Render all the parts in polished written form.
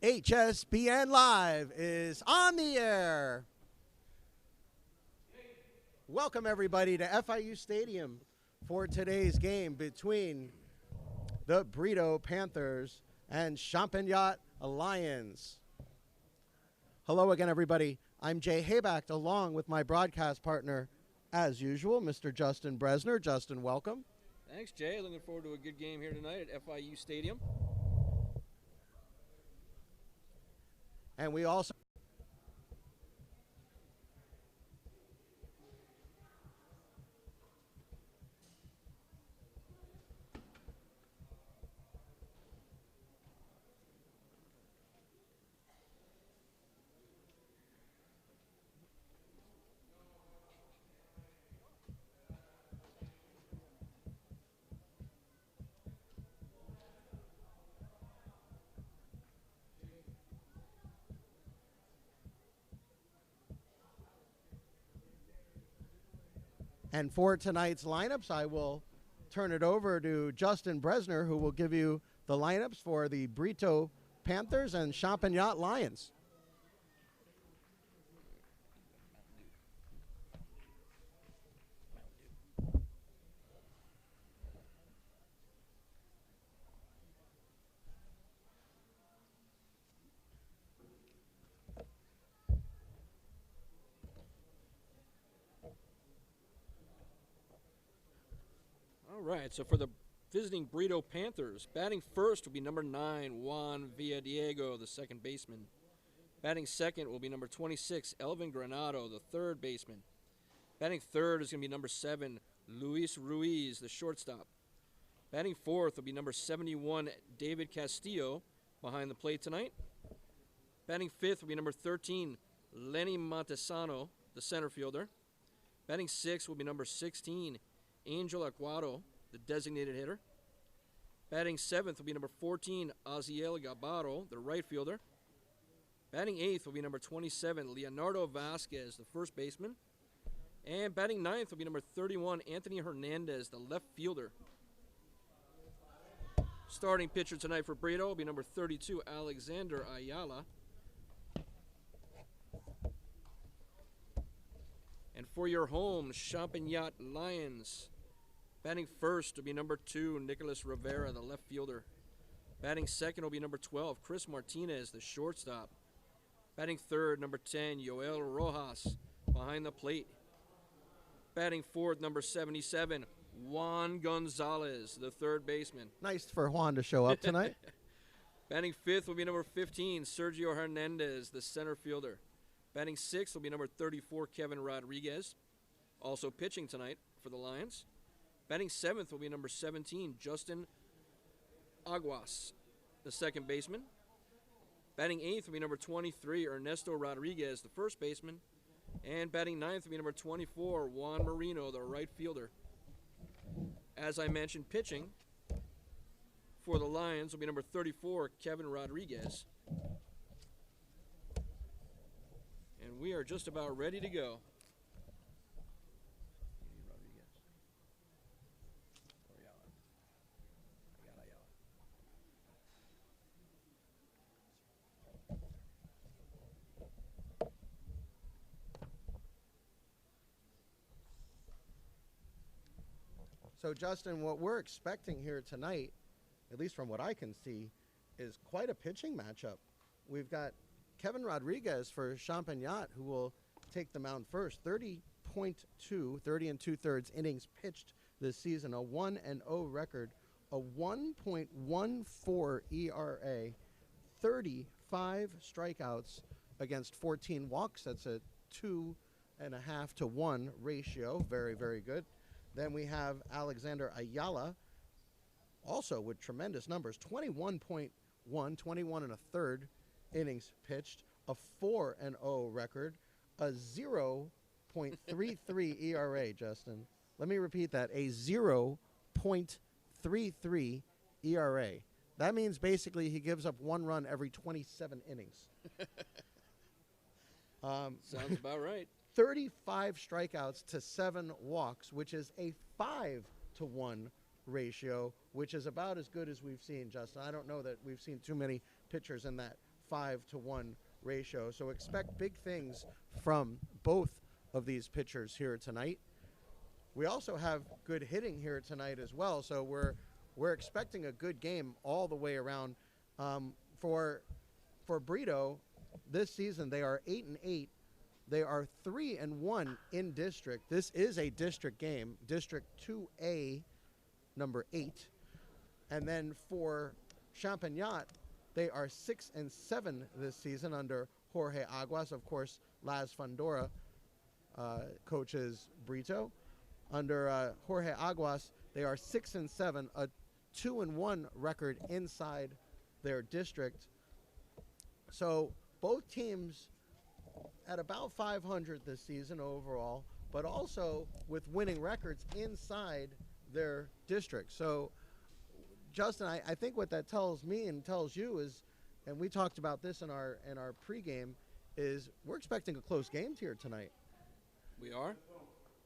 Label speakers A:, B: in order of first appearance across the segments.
A: HSBN Live is on the air. Welcome everybody to FIU Stadium for today's game between the Brito Panthers and Champagnat Lions. Hello again everybody. I'm Jay Hayback along with my broadcast partner as usual, Mr. Justin Bresner. Justin, welcome.
B: Thanks, Jay. Looking forward to a good game here tonight at FIU Stadium.
A: And we also And for tonight's lineups, I will turn it over to Justin Bresner, who will give you the lineups for the Brito Panthers and Champagnat Lions.
B: All right, so for the visiting Brito Panthers, batting first will be number 9, Juan Villadiego, the second baseman. Batting second will be number 26, Elvin Granado, the third baseman. Batting third is going to be number 7, Luis Ruiz, the shortstop. Batting fourth will be number 71, David Castillo, behind the plate tonight. Batting fifth will be number 13, Lenny Montesano, the center fielder. Batting sixth will be number 16, Angel Aguado, the designated hitter. Batting seventh will be number 14, Aziel Gabaro, the right fielder. Batting eighth will be number 27, Leonardo Vasquez, the first baseman. And batting ninth will be number 31, Anthony Hernandez, the left fielder. Starting pitcher tonight for Brito will be number 32, Alexander Ayala. And for your home, Champagnat Lions, batting first will be number 2, Nicholas Rivera, the left fielder. Batting second will be number 12, Chris Martinez, the shortstop. Batting third, number 10, Yoel Rojas, behind the plate. Batting fourth, number 77, Juan Gonzalez, the third baseman.
A: Nice for Juan to show up tonight.
B: Batting fifth will be number 15, Sergio Hernandez, the center fielder. Batting sixth will be number 34, Kevin Rodriguez, also pitching tonight for the Lions. Batting seventh will be number 17, Justin Aguas, the second baseman. Batting eighth will be number 23, Ernesto Rodriguez, the first baseman. And batting ninth will be number 24, Juan Marino, the right fielder. As I mentioned, pitching for the Lions will be number 34, Kevin Rodriguez. And we are just about ready to go.
A: So, Justin, what we're expecting here tonight, at least from what I can see, is quite a pitching matchup. We've got Kevin Rodriguez for Champagnat, who will take the mound first. 30 and 2/3 innings pitched this season, a 1-0 record, a 1.14 ERA, 35 strikeouts against 14 walks. That's a 2.5 to 1 ratio. Very, very good. Then we have Alexander Ayala, also with tremendous numbers, 21.1, 21 1/3 innings pitched, a 4-0 record, a 0.33 ERA, Justin. Let me repeat that, a 0.33 ERA. That means basically he gives up 1 run every 27 innings.
B: Sounds about right.
A: 35 strikeouts to 7 walks, which is a 5-to-1 ratio, which is about as good as we've seen, Justin. I don't know that we've seen too many pitchers in that 5-to-1 ratio. So expect big things from both of these pitchers here tonight. We also have good hitting here tonight as well, so we're expecting a good game all the way around. For Brito, this season they are 8-8. They are 3-1 in district. This is a district game, District 2A, number 8. And then for Champagnat, they are 6-7 this season under Jorge Aguas. Of course, Laz Fundora coaches Brito. Under Jorge Aguas, they are 6-7, a 2-1 record inside their district. So both teams at about 500 this season overall, but also with winning records inside their district. So, Justin, I think what that tells me and tells you is, and we talked about this in our pregame, is we're expecting a close game here tonight.
B: We are.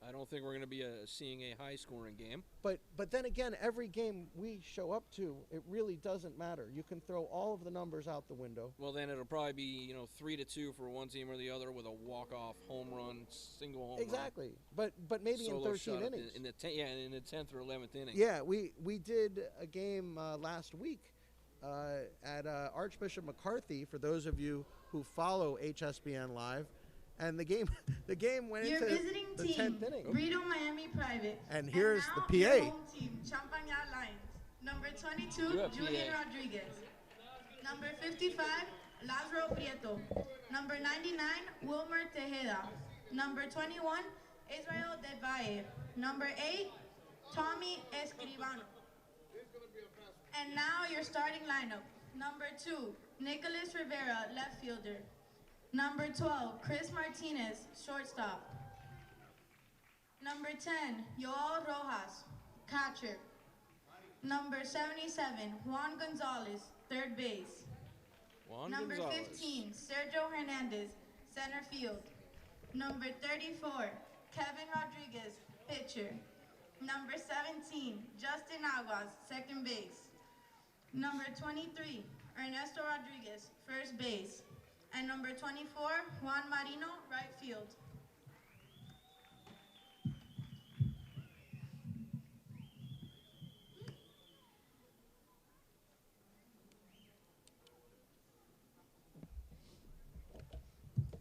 B: I don't think we're going to be seeing a high-scoring game.
A: But then again, every game we show up to, it really doesn't matter. You can throw all of the numbers out the window.
B: Well, then it'll probably be 3-2 for one team or the other with a walk-off home run, single home
A: exactly.
B: run.
A: But maybe
B: Solo
A: in 13 innings.
B: In the 10th or 11th inning.
A: Yeah, we did a game last week at Archbishop McCarthy. For those of you who follow HSBN Live. And the game went
C: Your
A: into
C: visiting
A: the
C: team,
A: 10th inning.
C: Brito Miami Private.
A: And here's
C: now,
A: the
C: your
A: PA.
C: home team, Champagnat Lions. Number 22,
B: You're a
C: Julian
B: PA.
C: Rodriguez. Number 55, Lázaro Brito. Number 99, Wilmer Tejeda. Number 21, Israel De Valle. Number 8, Tommy Escribano. And now your starting lineup. Number 2, Nicholas Rivera, left fielder. Number 12, Chris Martinez, shortstop. Number 10, Joel Rojas, catcher. Number 77, Juan Gonzalez, third base. Number 15, Sergio Hernandez, center field. Number 34, Kevin Rodriguez, pitcher. Number 17, Justin Aguas, second base. Number 23, Ernesto Rodriguez, first base. And number 24, Juan Marino, right field.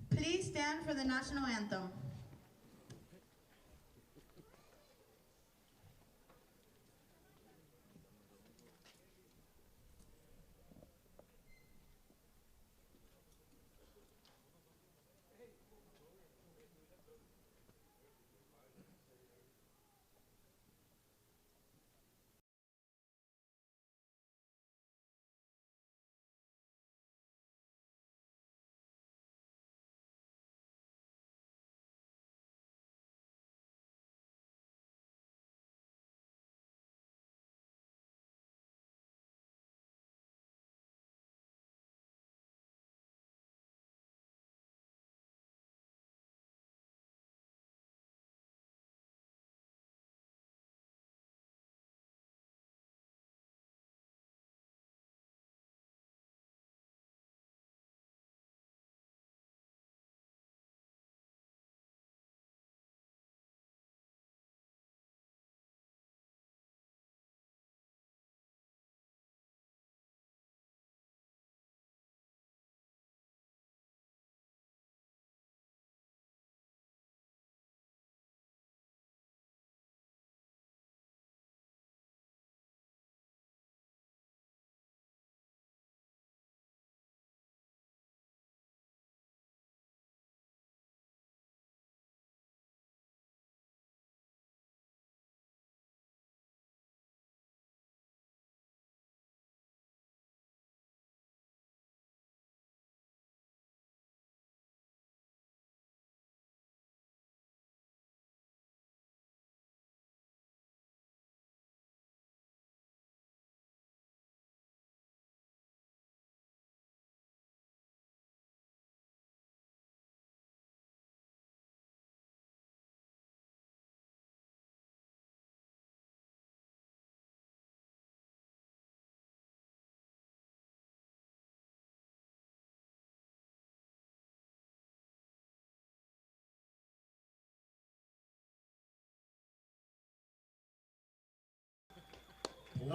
C: Please stand for the national anthem.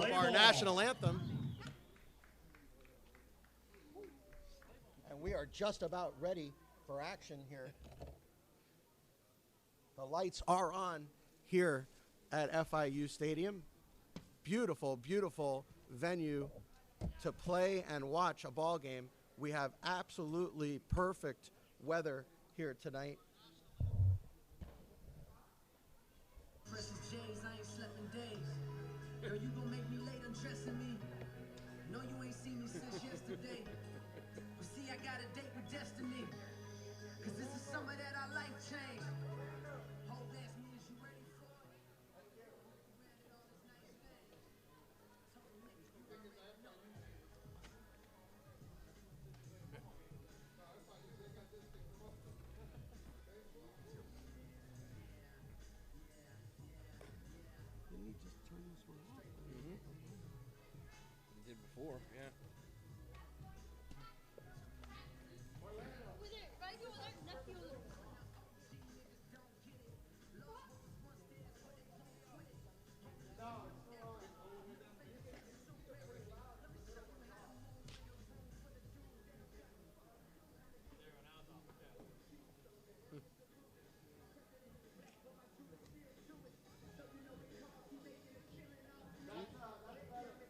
A: of our national anthem. And we are just about ready for action here. The lights are on here at FIU Stadium. Beautiful, beautiful venue to play and watch a ball game. We have absolutely perfect weather here tonight.
D: Precious J's, I ain't slept in days. Girl, you gon' make me late undressing me. No, you ain't seen me since yesterday. But see, I got a date with destiny. Cause this is summer that our life changed. Hold ask me, is you ready for it?
A: Didn't he just turn this one off?
B: He did before, yeah.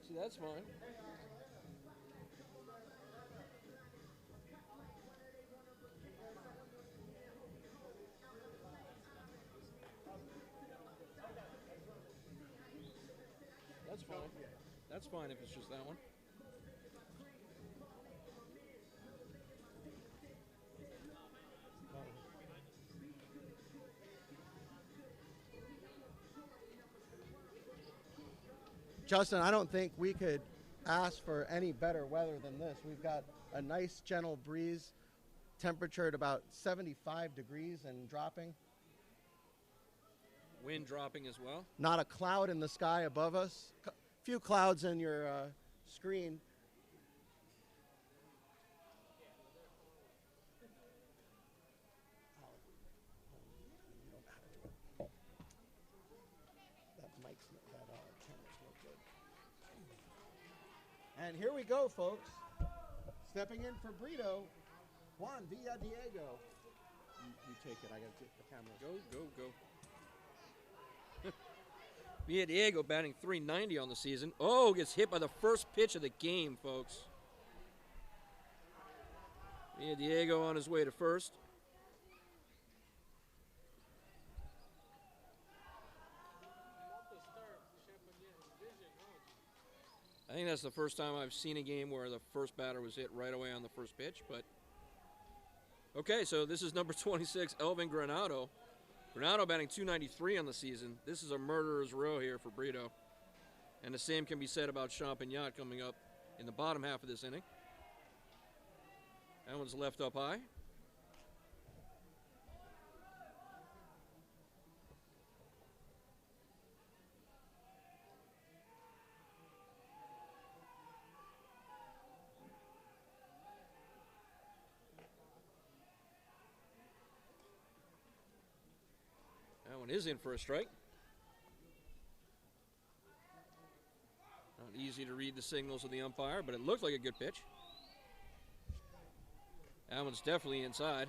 B: See, that's fine. That's fine. That's fine if it's just that one.
A: Justin, I don't think we could ask for any better weather than this. We've got a nice gentle breeze, temperature at about 75 degrees and dropping.
B: Wind dropping as well.
A: Not a cloud in the sky above us. Few clouds in your screen. And here we go, folks. Stepping in for Brito, Juan Villadiego. You take it. I got to take the camera.
B: Go. Villadiego batting .390 on the season. Oh, gets hit by the first pitch of the game, folks. Villadiego on his way to first. I think that's the first time I've seen a game where the first batter was hit right away on the first pitch. But okay, so this is number 26, Elvin Granado. Granado batting .293 on the season. This is a murderer's row here for Brito. And the same can be said about Champagnat coming up in the bottom half of this inning. That one's left up high. That one is in for a strike. Not easy to read the signals of the umpire, but it looked like a good pitch. That one's definitely inside.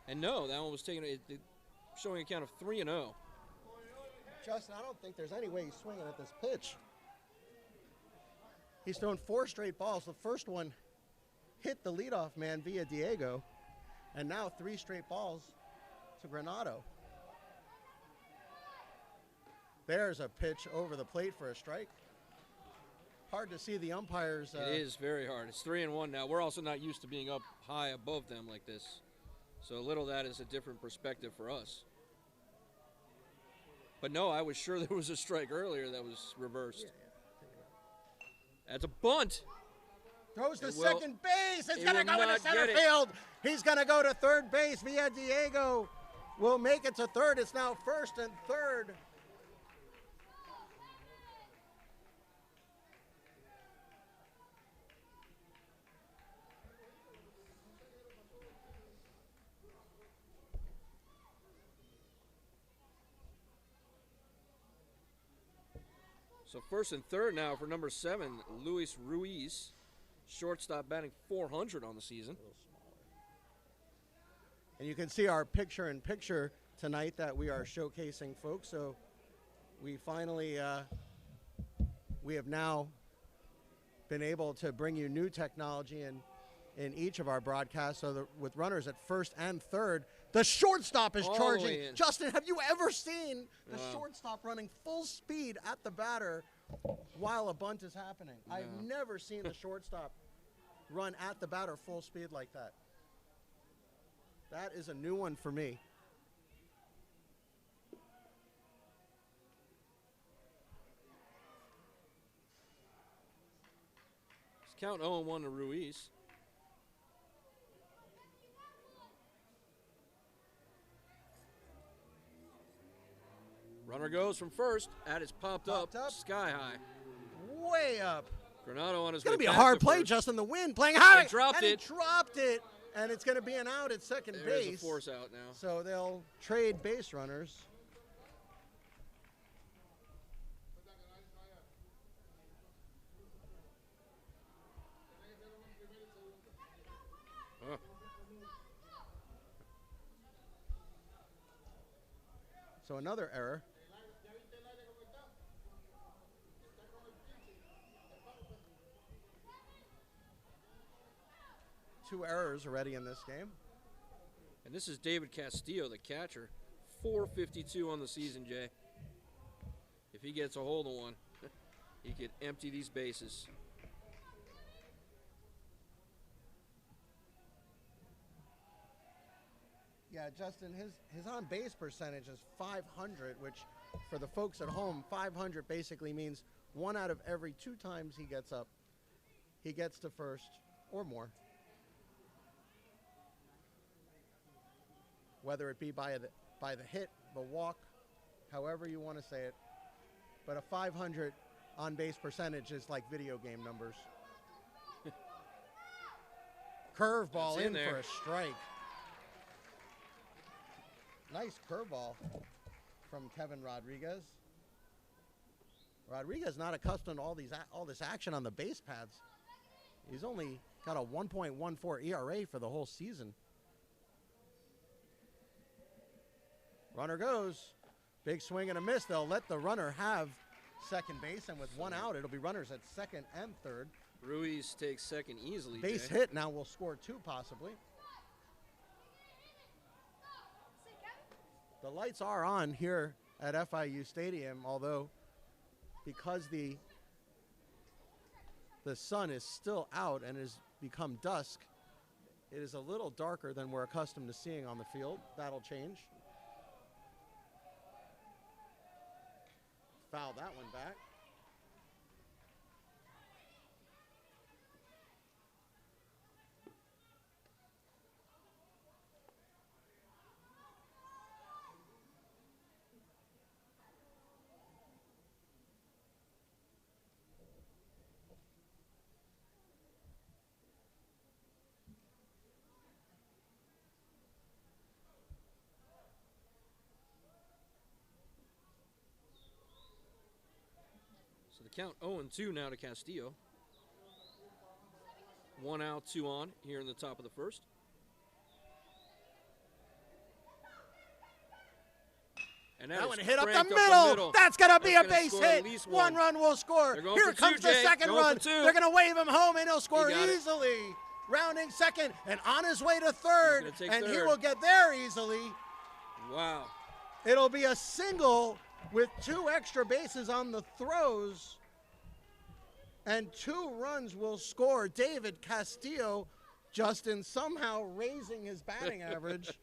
B: And no, that one was taking showing a count of 3-0.
A: Justin, I don't think there's any way he's swinging at this pitch. He's thrown 4 straight balls. The first one hit the leadoff man Villadiego, and now 3 straight balls to Granado. There's a pitch over the plate for a strike. Hard to see the umpires.
B: It is very hard. It's 3-1 now. We're also not used to being up high above them like this. So a little of that is a different perspective for us. But no, I was sure there was a strike earlier that was reversed. That's a bunt.
A: Throws to second base. It's
B: He
A: going to
B: will
A: go into
B: not
A: center
B: get it.
A: field. He's going to go to third base. Villadiego will make it to third. It's now first and third.
B: So first and third now for number 7, Luis Ruiz. Shortstop batting .400 on the season.
A: And you can see our picture-in-picture tonight that we are showcasing, folks. So we finally, we have now been able to bring you new technology in each of our broadcasts. So that with runners at first and third, the shortstop is
B: All the
A: charging.
B: way in.
A: Justin, have you ever seen the
B: Wow.
A: shortstop running full speed at the batter while a bunt is happening? I've never seen the shortstop run at the batter full speed like that. That is a new one for me.
B: Let's count 0-1 to Ruiz. Runner goes from first. That is popped up sky high.
A: Way up.
B: Granado on his
A: It's going to
B: way
A: be a
B: back
A: hard
B: to
A: play,
B: first.
A: Justin. The wind playing high.
B: He dropped
A: and
B: it.
A: He dropped it. And it's going to be an out at second
B: There's
A: base.
B: a force out now.
A: So they'll trade base runners.
B: Oh.
A: So another error. Two errors already in this game.
B: And this is David Castillo, the catcher. .452 on the season, Jay. If he gets a hold of one, he could empty these bases.
A: Yeah, Justin, his on-base percentage is .500, which for the folks at home, .500 basically means 1 out of every 2 times he gets up, he gets to first or more. Whether it be by the hit, the walk, however you want to say it. But a .500 on-base percentage is like video game numbers. Curveball
B: That's in
A: in
B: there.
A: for a strike. Nice curveball from Kevin Rodriguez. Rodriguez not accustomed to all this action on the base paths. He's only got a 1.14 ERA for the whole season. Runner goes. Big swing and a miss. They'll let the runner have second base, and with 1 out, it'll be runners at second and third.
B: Ruiz takes second easily,
A: Base
B: Jay.
A: hit now will score 2 possibly. The lights are on here at FIU Stadium, although because the sun is still out and has become dusk, it is a little darker than we're accustomed to seeing on the field. That'll change. Foul that one back.
B: So the count 0-2 now to Castillo. 1 out, 2 on here in the top of the first. And
A: That
B: is
A: one hit up
B: cranked
A: the middle.
B: middle.
A: That's going to be a
B: That's gonna
A: base
B: score at
A: hit.
B: least
A: 1 run will score.
B: They're going
A: Here
B: for
A: comes
B: two,
A: the
B: Jay.
A: second
B: Going
A: run.
B: for two.
A: They're going to wave him home, and he'll score
B: got it.
A: easily. Rounding second and on his way to third,
B: He's gonna take
A: and he
B: third.
A: will get there easily.
B: Wow.
A: It'll be a single with 2 extra bases on the throws, and 2 runs will score. David Castillo, Justin, somehow raising his batting average.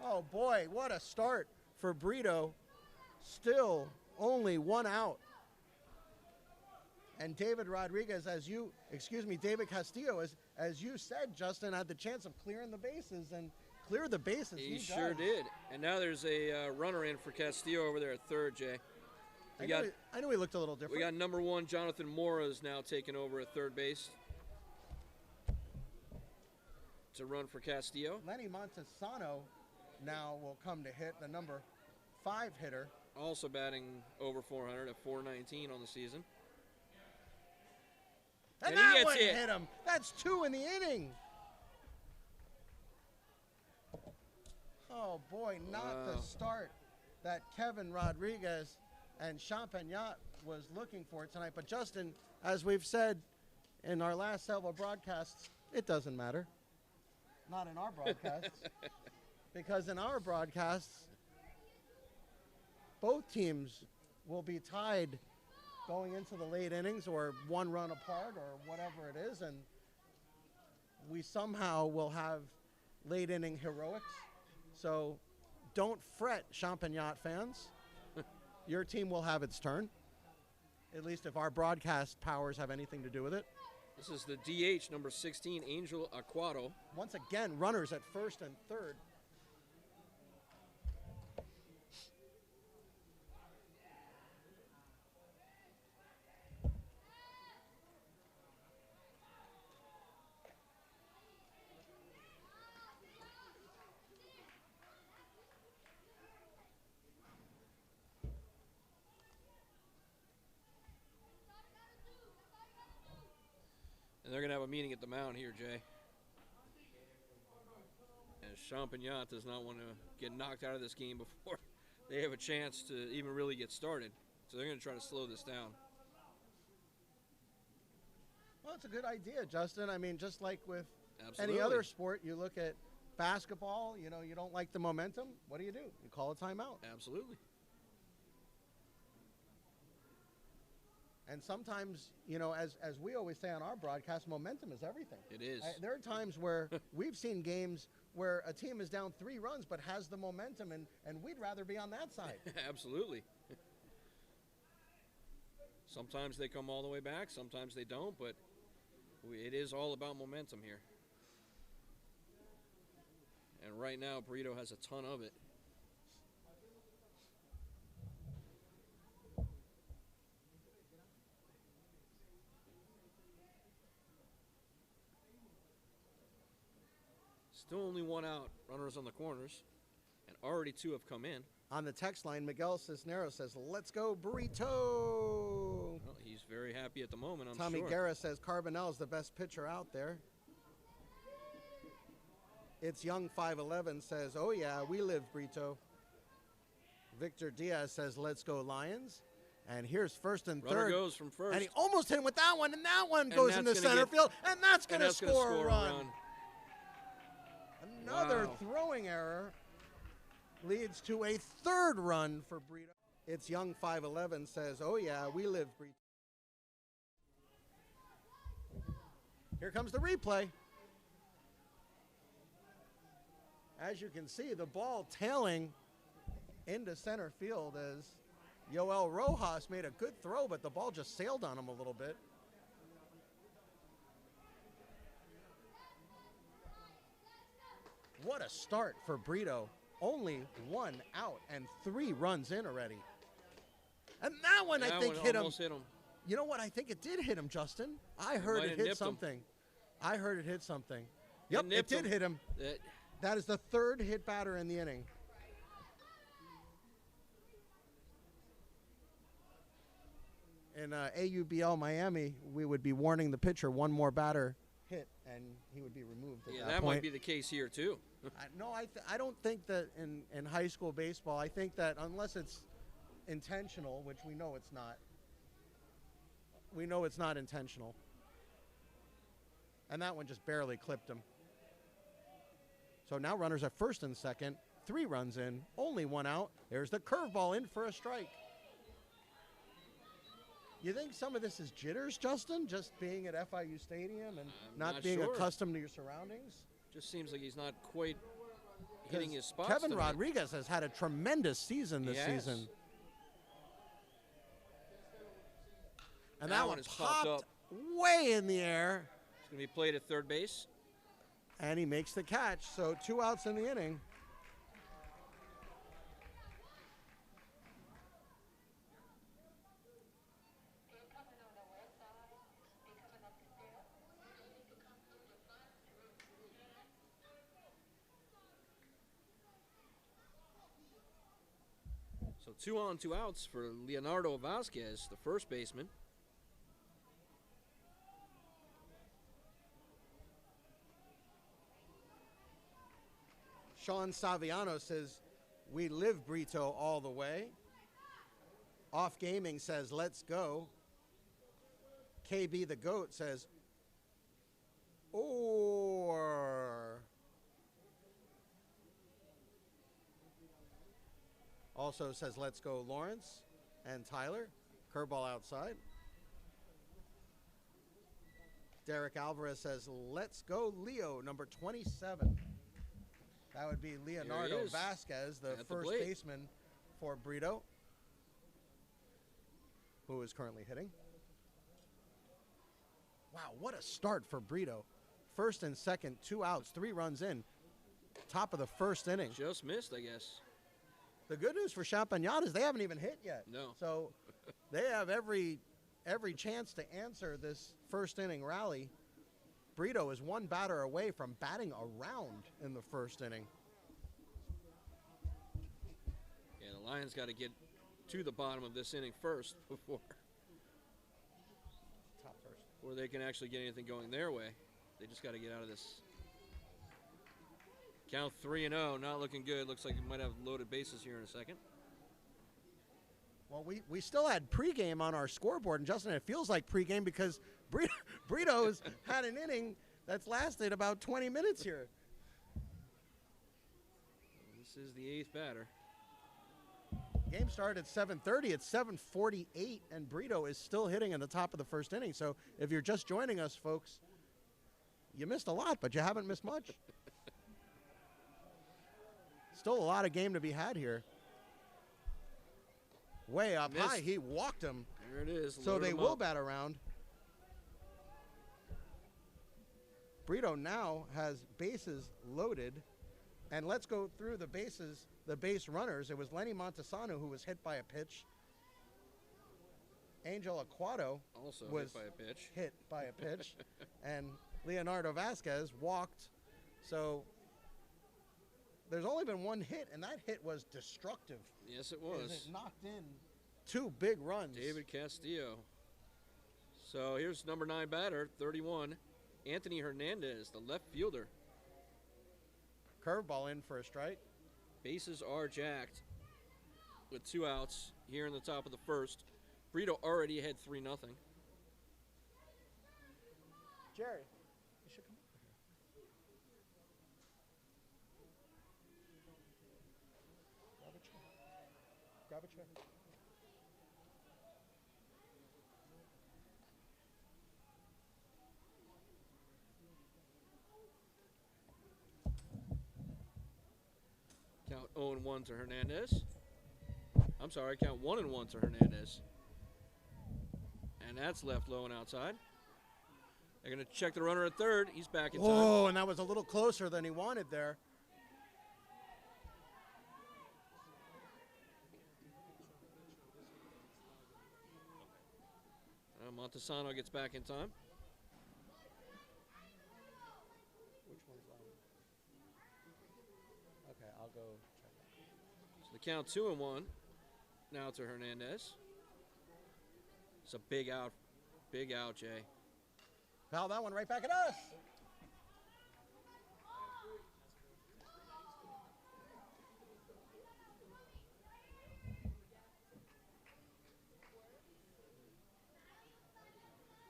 A: Oh boy, what a start for Brito. Still only 1 out. And David Rodriguez, David Castillo, as you said, Justin, had the chance of clearing the bases and clear the bases.
B: He
A: does.
B: sure did. And now there's a runner in for Castillo over there at third, Jay.
A: I knew he looked a little different.
B: We got number 1, Jonathan Mora's now taking over at third base to run for Castillo.
A: Lenny Montesano now will come to hit, the number 5 hitter.
B: Also batting over 400 at 419 on the season.
A: And
B: And he
A: that
B: gets
A: one
B: hit.
A: hit him. That's 2 in the inning. Oh, boy, not the
B: Wow.
A: start that Kevin Rodriguez and Champagnat was looking for tonight. But, Justin, as we've said in our last several broadcasts, it doesn't matter. Not in our broadcasts. Because in our broadcasts, both teams will be tied going into the late innings or 1 run apart or whatever it is. And we somehow will have late inning heroics. So don't fret, Champagnat fans. Your team will have its turn, at least if our broadcast powers have anything to do with it.
B: This is the DH, number 16, Angel Aquato.
A: Once again, runners at first and third.
B: And they're going to have a meeting at the mound here, Jay. And Champagnat does not want to get knocked out of this game before they have a chance to even really get started. So they're going to try to slow this down.
A: Well, it's a good idea, Justin. I mean, just like with
B: Absolutely.
A: any other sport, you look at basketball, you know, you don't like the momentum. What do? You call a timeout.
B: Absolutely.
A: And sometimes, you know, as we always say on our broadcast, momentum is everything.
B: It is.
A: There are times where we've seen games where a team is down 3 runs but has the momentum, and we'd rather be on that side.
B: Absolutely. Sometimes they come all the way back, sometimes they don't, but it is all about momentum here. And right now, Brito has a ton of it. Still only 1 out, runners on the corners, and already 2 have come in.
A: On the text line, Miguel Cisneros says, "Let's go, Brito."
B: Well, he's very happy at the moment, I'm
A: Tommy
B: sure.
A: Guerra says Carbonell's the best pitcher out there. It's Young 511 says, "Oh yeah, we live, Brito." Victor Diaz says, "Let's go, Lions." And here's first and
B: Runner
A: third.
B: goes from first.
A: And he almost hit him with that one, and that one
B: And
A: goes
B: that's
A: into
B: gonna
A: center
B: get-
A: field, and that's going
B: and
A: to
B: that's gonna
A: score a run. Another
B: Wow.
A: throwing error leads to a 3rd run for Brito. It's Young 511 says, "Oh yeah, we live, Brito." Here comes the replay. As you can see, the ball tailing into center field as Yoel Rojas made a good throw, but the ball just sailed on him a little bit. What a start for Brito. Only 1 out and 3 runs in already. And that one,
B: That
A: I think,
B: one
A: hit him.
B: almost hit him.
A: You know what? I think it did hit him, Justin. I heard
B: might
A: it
B: have
A: hit
B: nipped him.
A: something. I heard it hit something. Yep, it
B: nipped
A: did
B: him.
A: hit him. That is the 3rd hit batter in the inning. In AUBL Miami, we would be warning the pitcher 1 more batter hit, and he would be removed at
B: Yeah,
A: that
B: that
A: point.
B: might be the case here, too.
A: No, I don't think that in high school baseball, I think that unless it's intentional, which we know it's not, intentional. And that one just barely clipped him. So now runners at first and second, 3 runs in, only 1 out. There's the curveball in for a strike. You think some of this is jitters, Justin, just being at FIU Stadium and not being
B: sure.
A: accustomed to your surroundings?
B: Just seems like he's not quite hitting his spots
A: Kevin
B: tonight.
A: Rodriguez has had a tremendous season this
B: He has.
A: season. And
B: That
A: that
B: one
A: one
B: is popped
A: popped
B: up.
A: way in the air,
B: It's going to be played at third base.
A: and he makes the catch. So 2 outs in the inning.
B: 2 on, 2 outs for Leonardo Vasquez, the first baseman.
A: Sean Saviano says, we live Brito all the way. Off Gaming says, let's go. KB the GOAT says, or. Also says, let's go Lawrence and Tyler. Curveball outside. Derek Alvarez says, let's go Leo, number 27. That would be Leonardo Vasquez, the first baseman for Brito, who is currently hitting. Wow, what a start for Brito. First and second, 2 outs, 3 runs in. Top of the first inning.
B: Just missed, I guess.
A: The good news for Champagnat is they haven't even hit yet.
B: No.
A: So they have every chance to answer this first inning rally. Brito is 1 batter away from batting around in the first inning.
B: Yeah, the Lions got to get to the bottom of this inning first before they can actually get anything going their way. They just got to get out of this. Count 3-0, not looking good. Looks like we might have loaded bases here in a second.
A: Well, we still had pregame on our scoreboard, and Justin, it feels like pregame because Brito's had an inning that's lasted about 20 minutes here.
B: This is the 8th batter.
A: Game started at 7:30. It's 7:48, and Brito is still hitting in the top of the first inning. So if you're just joining us, folks, you missed a lot, but you haven't missed much. Still a lot of game to be had here. Way up high, he walked him.
B: There it is.
A: So they will bat around. Brito now has bases loaded. And let's go through the bases, the base runners. It was Lenny Montesano who was hit by a pitch. Angel Aquato
B: also
A: was hit by a pitch. And Leonardo Vasquez walked. So there's only been 1 hit, and that hit was destructive.
B: Yes, it was.
A: It knocked in 2 big runs.
B: David Castillo. So here's number 9 batter, 31, Anthony Hernandez, the left fielder.
A: Curveball in for a strike.
B: Bases are jacked with 2 outs here in the top of the first. Brito already had 3-0.
A: Jerry, you should come over here. Grab a chair. Grab a chair.
B: Count 0-1 to Hernandez. I'm sorry, count 1-1 to Hernandez. And that's left low and outside. They're going to check the runner at third. He's back in time.
A: Oh, and that was a little closer than he wanted there.
B: Montesano gets back in time.
A: Which one's on? Okay, I'll go check that.
B: So the count 2-1 now to Hernandez. It's a big out, Jay.
A: Foul that one right back at us.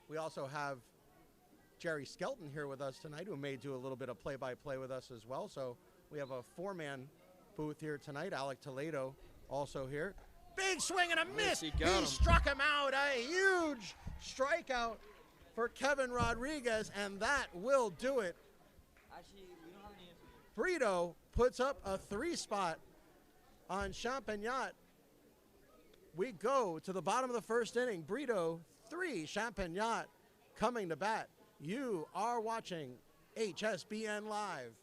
A: We also have Jerry Skelton here with us tonight, who may do a little bit of play-by-play with us as well. So we have a 4-man booth here tonight. Alec Toledo also here. Big swing and a miss.
B: He
A: struck him out. A huge strikeout for Kevin Rodriguez, and that will do it.
E: Actually, we don't have any answers.
A: Brito puts up a 3-spot on Champagnat. We go to the bottom of the first inning. Brito 3, Champagnat coming to bat. You are watching HSBN Live.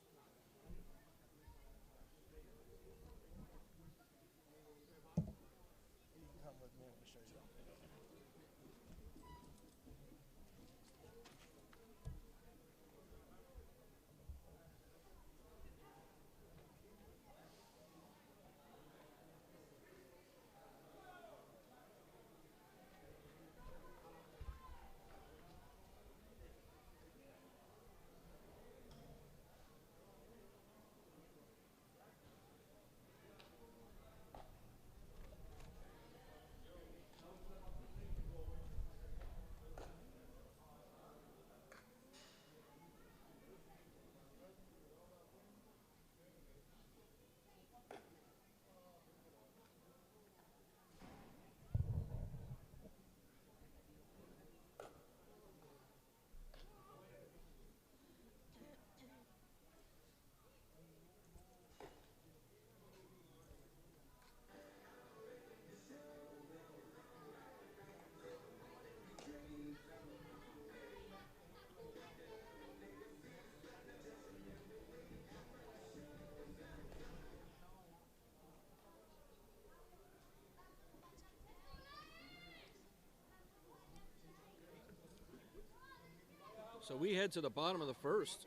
B: So we head to the bottom of the first.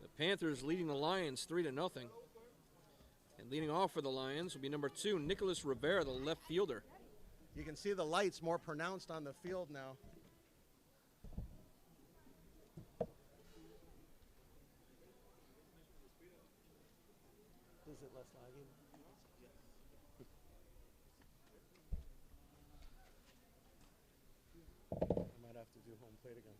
B: The Panthers leading the Lions 3-0. And leading off for the Lions will be number 2, Nicholas Rivera, the left fielder.
A: You can see the lights more pronounced on the field now. Is it less lagging? I might have to do home plate again.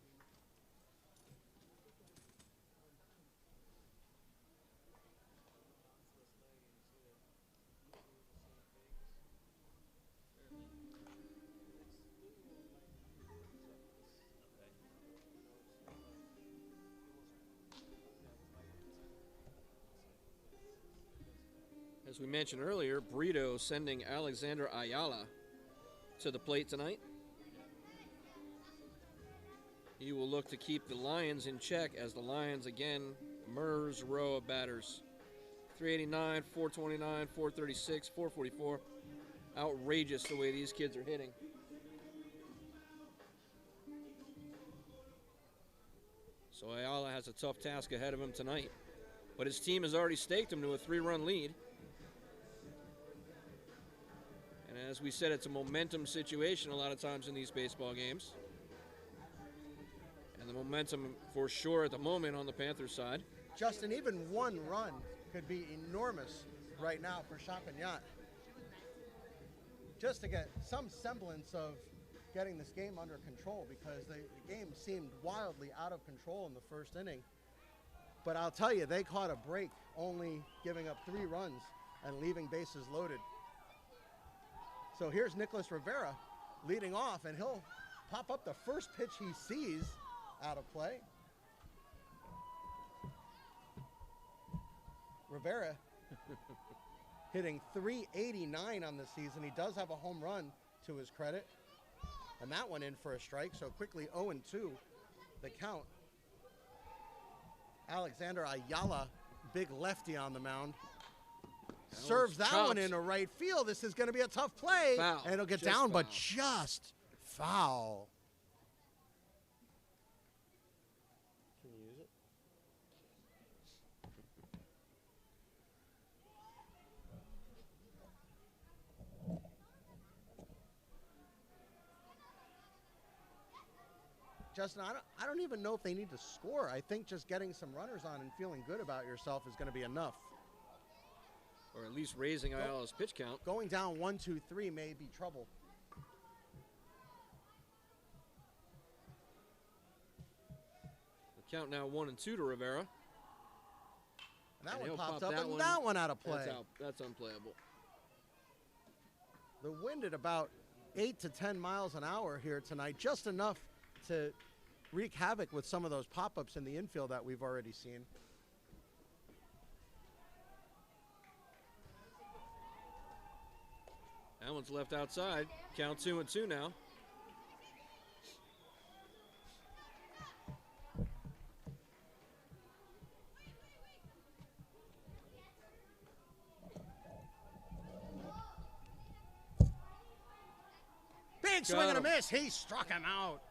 B: As we mentioned earlier, Brito sending Alexander Ayala to the plate tonight. He will look to keep the Lions in check as the Lions again Murs row of batters. 389, 429, 436, 444. Outrageous the way these kids are hitting. So Ayala has a tough task ahead of him tonight. But his team has already staked him to a 3-run lead. And as we said, it's a momentum situation a lot of times in these baseball games. And the momentum for sure at the moment on the Panthers side.
A: Justin, even one run could be enormous right now for Champagnat. Just to get some semblance of getting this game under control, because the game seemed wildly out of control in the first inning. But I'll tell you, they caught a break, only giving up 3 runs and leaving bases loaded. So here's Nicholas Rivera leading off, and he'll pop up the first pitch he sees out of play. Rivera hitting .389 on the season. He does have a home run to his credit, and that one in for a strike. So quickly 0-2 the count. Alexander Ayala, big lefty on the mound. Serves that one into right field. This is going to be a tough play.
B: Foul.
A: And it'll get
B: Just
A: down,
B: foul.
A: but just foul. Can you use it? Justin, I don't even know if they need to score. I think just getting some runners on and feeling good about yourself is going to be enough.
B: Or at least raising Ayala's pitch count.
A: Going down 1, 2, 3 may be trouble.
B: The count now 1-2 to Rivera.
A: And that
B: And
A: one
B: he'll
A: popped
B: pop
A: up,
B: that
A: and
B: one.
A: that one out of play.
B: That's out. That's unplayable.
A: The wind at about 8 to 10 miles an hour here tonight, just enough to wreak havoc with some of those pop-ups in the infield that we've already seen.
B: That one's left outside. Count 2-2 now.
A: Big swing and a
B: him.
A: miss. He struck him out.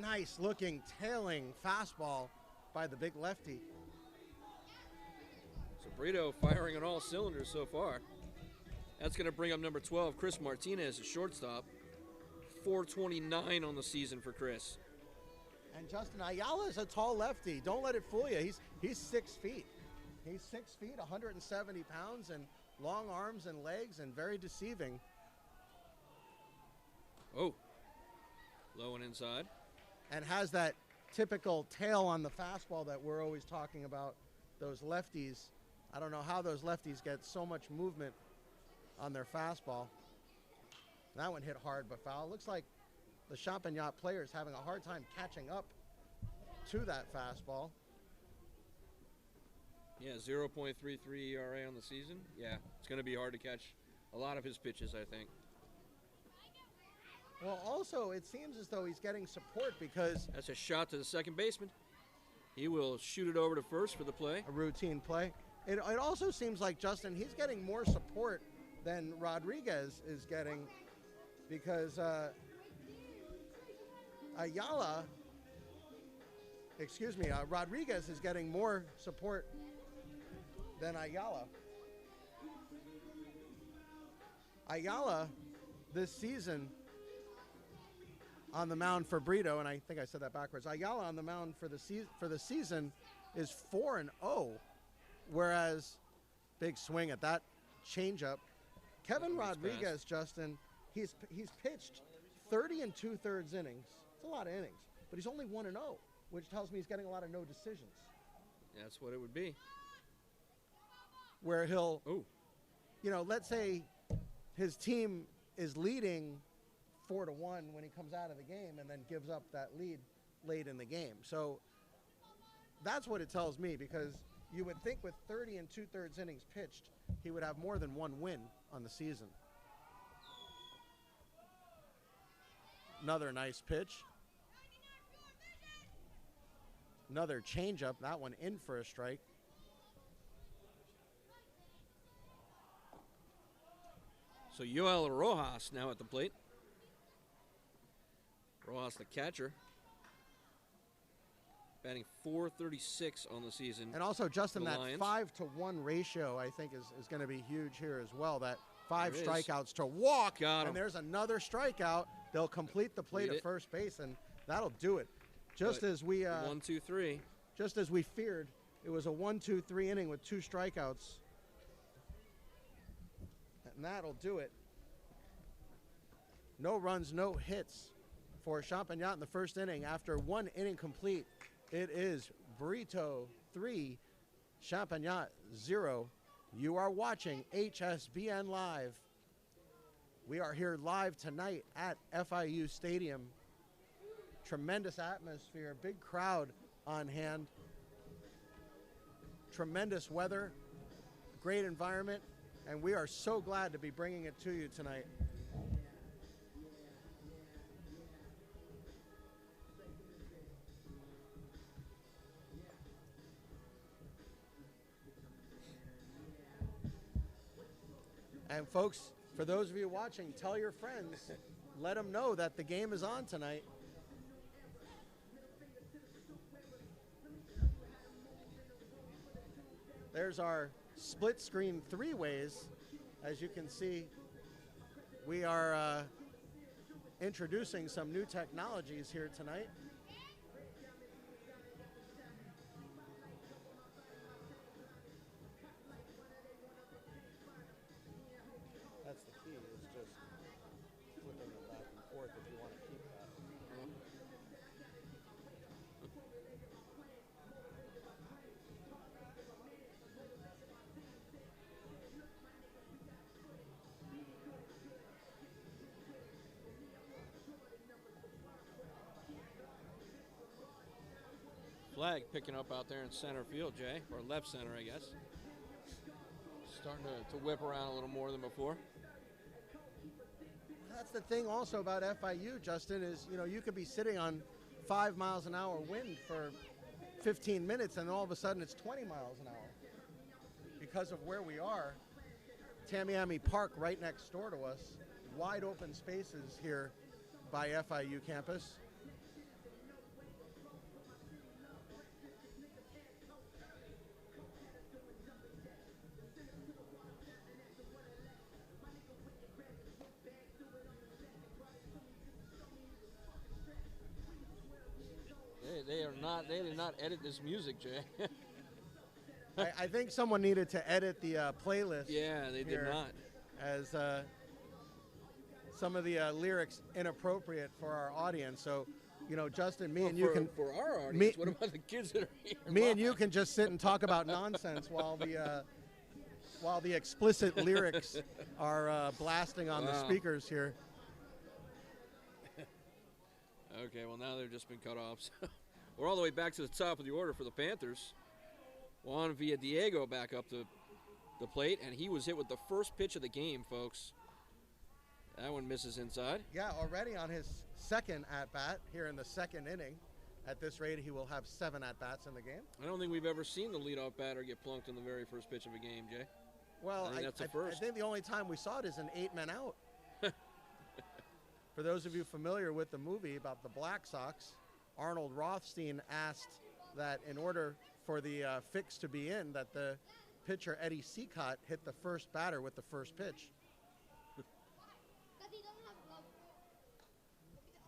A: Nice looking tailing fastball by the big lefty.
B: So Brito firing on all cylinders so far. That's going to bring up number 12, Chris Martinez, a shortstop. 429 on the season for Chris.
A: And Justin, Ayala is a tall lefty. Don't let it fool you. He's 6 feet. He's 6 feet, 170 pounds, and long arms and legs, and very deceiving.
B: Oh, low and inside.
A: And has that typical tail on the fastball that we're always talking about, those lefties. I don't know how those lefties get so much movement on their fastball. That one hit hard but foul. Looks like the Champagnat player is having a hard time catching up to that fastball.
B: Yeah, 0.33 ERA on the season. Yeah, it's going to be hard to catch a lot of his pitches, I think.
A: Well, also, it seems as though he's getting support because
B: That's a shot to the second baseman. He will shoot it over to first for the play.
A: a routine play. It also seems like, Justin, he's getting more support than Rodriguez is getting, because Ayala excuse me, Rodriguez is getting more support than Ayala. Ayala this season on the mound for Brito, and I think I said that backwards. Ayala on the mound for the season is 4-0, whereas big swing at that changeup. Kevin Rodriguez, Justin, he's pitched 30 and 2/3 innings. It's a lot of innings, but he's only 1-0, which tells me he's getting a lot of no decisions.
B: That's what it would be.
A: Where he'll,
B: Ooh.
A: Let's say his team is leading 4-1 when he comes out of the game and then gives up that lead late in the game. So that's what it tells me, because you would think with 30 and 2/3 innings pitched, he would have more than one win on the season. Another nice pitch. Another changeup, that one in for a strike.
B: So Yoel Rojas now at the plate. Rojas, the catcher, batting .436 on the season.
A: And also, Justin, that
B: Lions.
A: 5-to-1 ratio, I think, is going to be huge here as well. That 5
B: There is.
A: strikeouts to walk,
B: Got him.
A: and there's another strikeout. They'll complete the plate
B: Lead
A: at
B: it.
A: first base, and that'll do it. Just
B: But
A: as we
B: 1, 2, 3.
A: just as we feared, it was a 1-2-3 inning with 2 strikeouts, and that'll do it. No runs, no hits for Champagnat in the first inning. After 1 inning complete, it is Brito 3, Champagnat 0. You are watching HSBN Live. We are here live tonight at FIU Stadium. Tremendous atmosphere, big crowd on hand. Tremendous weather, great environment, and we are so glad to be bringing it to you tonight. And folks, for those of you watching, tell your friends, let them know that the game is on tonight. There's our split screen 3-ways. As you can see, we are introducing some new technologies here tonight. That's the key, is just flipping it back and forth if you want to keep that.
B: Flag picking up out there in center field, Jay, or left center, I guess. Starting to whip around a little more than before.
A: That's the thing also about FIU, Justin, is, you could be sitting on 5 miles an hour wind for 15 minutes and all of a sudden it's 20 miles an hour. Because of where we are, Tamiami Park right next door to us, wide open spaces here by FIU campus.
B: They did not edit this music, Jay.
A: I think someone needed to edit the playlist.
B: Yeah, they did
A: here,
B: not.
A: As some of the lyrics inappropriate for our audience. So, Justin, me and you can
B: for our audience. What about the kids that are here?
A: me and you can just sit and talk about nonsense while the explicit lyrics are blasting on the
B: Wow.
A: speakers here.
B: Okay, well now they've just been cut off. So we're all the way back to the top of the order for the Panthers. Juan Villadiego back up to the plate, and he was hit with the first pitch of the game, folks. That one misses inside.
A: Yeah, already on his second at-bat here in the second inning. At this rate, he will have 7 at-bats in the game.
B: I don't think we've ever seen the leadoff batter get plunked in the very first pitch of a game, Jay.
A: Well,
B: I think that's a
A: I
B: first.
A: think the only time we saw it is an 8-man out. For those of you familiar with the movie about the Black Sox, Arnold Rothstein asked that in order for the fix to be in, that the pitcher Eddie Seacott hit the first batter with the first pitch.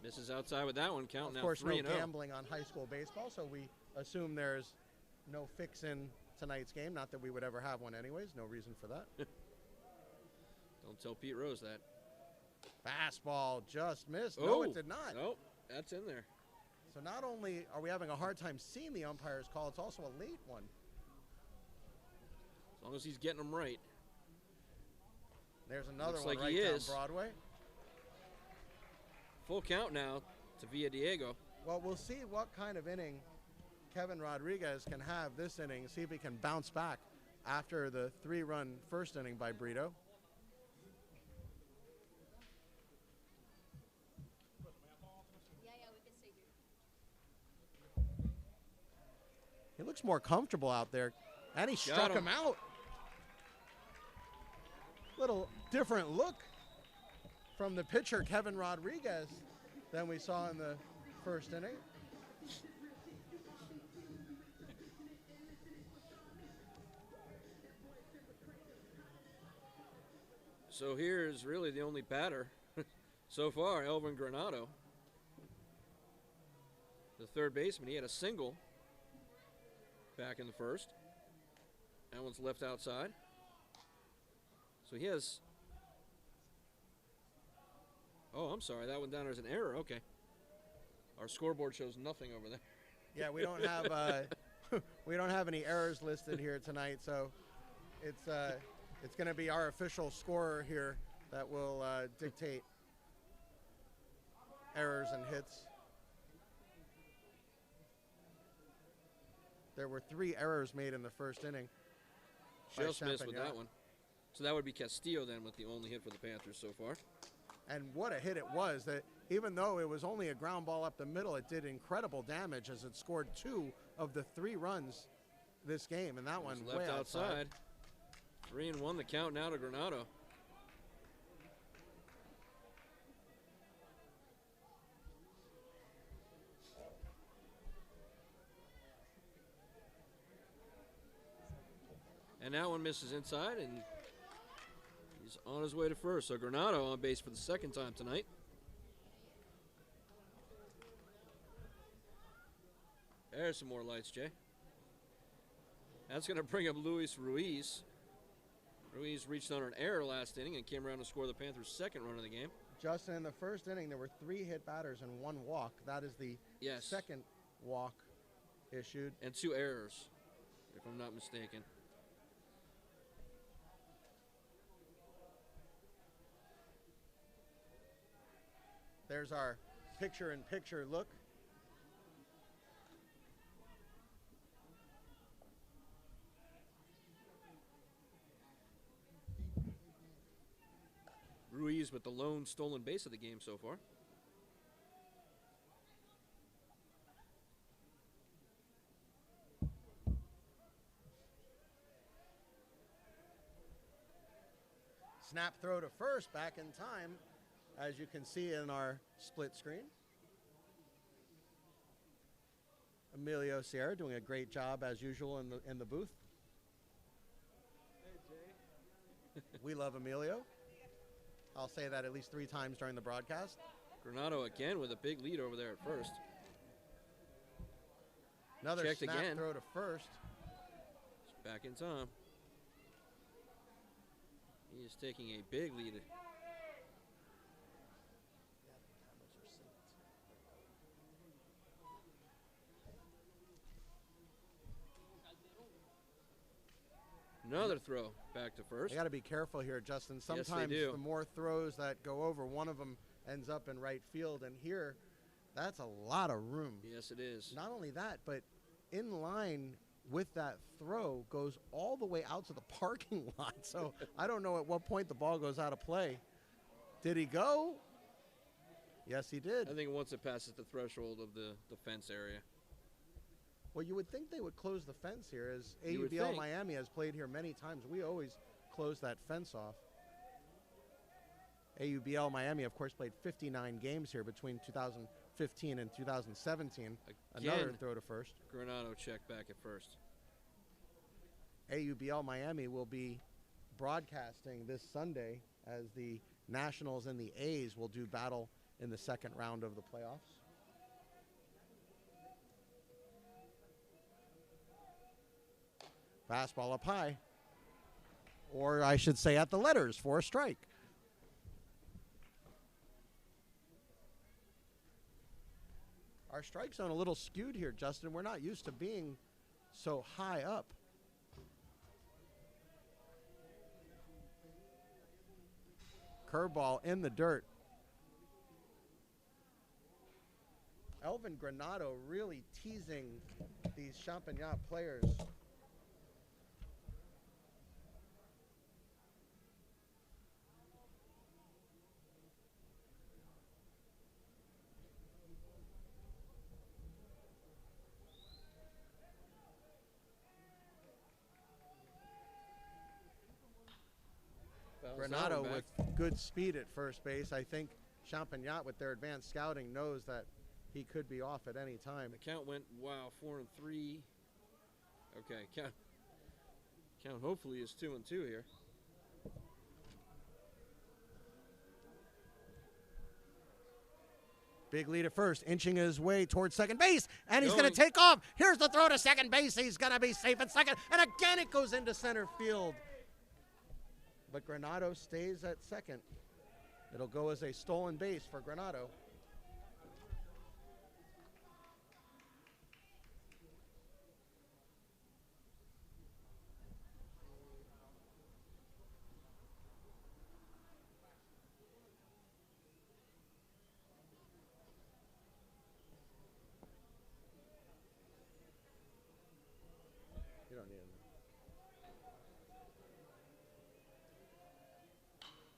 B: Misses outside with that one, counting
A: Of
B: now
A: course,
B: 3-0.
A: no gambling on high school baseball, so we assume there's no fix in tonight's game. Not that we would ever have one anyways. No reason for that.
B: Don't tell Pete Rose that.
A: Fastball just missed.
B: Oh,
A: No, it did not.
B: Nope, that's in there.
A: So not only are we having a hard time seeing the umpire's call, it's also a late one.
B: As long as he's getting them right.
A: There's another
B: Looks
A: one
B: like
A: right
B: he
A: down
B: is.
A: Broadway.
B: Full count now to Villadiego.
A: Well, we'll see what kind of inning Kevin Rodriguez can have this inning, see if he can bounce back after the 3-run first inning by Brito. He looks more comfortable out there, and he struck him out. Little different look from the pitcher, Kevin Rodriguez, than we saw in the first inning.
B: So here's really the only batter so far, Elvin Granado. The third baseman, he had a single back in the first. That one's left outside. So he has, oh, I'm sorry, that one down there's an error, okay. Our scoreboard shows nothing over there.
A: Yeah, we don't have we don't have any errors listed here tonight, so it's going to be our official scorer here that will dictate errors and hits. There were 3 errors made in the first inning. by
B: Just missed with
A: Champagnat.
B: that one. So that would be Castillo then with the only hit for the Panthers so far.
A: And what a hit it was. That even though it was only a ground ball up the middle, it did incredible damage as it scored 2 of the 3 runs this game, and that one
B: Left
A: way
B: outside. 3-1 the count now to Granado. And that one misses inside, and he's on his way to first. So Granado on base for the second time tonight. There's some more lights, Jay. That's going to bring up Luis Ruiz. Ruiz reached on an error last inning and came around to score the Panthers' second run of the game.
A: Justin, in the first inning, there were 3 hit batters and 1 walk. That is the second walk issued.
B: And 2 errors, if I'm not mistaken.
A: There's our picture-in-picture look.
B: Ruiz with the lone stolen base of the game so far.
A: Snap throw to first, back in time, as you can see in our split screen. Emilio Sierra doing a great job as usual in the booth.
E: Hey, Jay.
A: We love Emilio. I'll say that at least 3 times during the broadcast.
B: Granado again with a big lead over there at first.
A: Another
B: Checked
A: snap
B: again.
A: throw to first.
B: It's back in time. He is taking a big lead. Another throw back to first.
A: You got to be careful here, Justin.
B: Yes, they
A: Sometimes
B: do.
A: the more throws that go over, one of them ends up in right field. And here, that's a lot of room.
B: Yes, it is.
A: Not only that, but in line with that throw goes all the way out to the parking lot. So I don't know at what point the ball goes out of play. Did he go? Yes, he did.
B: I think once it passes the threshold of the fence area.
A: Well, you would think they would close the fence here, as
B: You would
A: AUBL
B: think.
A: Miami has played here many times. We always close that fence off. AUBL Miami, of course, played 59 games here between 2015 and 2017. Another
B: Again.
A: throw to first.
B: Granado check back at first.
A: AUBL Miami will be broadcasting this Sunday as the Nationals and the A's will do battle in the second round of the playoffs. Fastball up high. Or I should say at the letters for a strike. Our strike zone a little skewed here, Justin. We're not used to being so high up. Curveball in the dirt. Elvin Granado really teasing these Champagnat players. Granado with good speed at first base. I think Champagnat, with their advanced scouting, knows that he could be off at any time.
B: The count went, 4-3. Okay, count hopefully is 2-2 here.
A: Big lead at first, inching his way towards second base, and he's going
B: Going.
A: to take off. Here's the throw to second base. He's going to be safe at second, and again it goes into center field. But Granado stays at second. It'll go as a stolen base for Granado. You don't need him.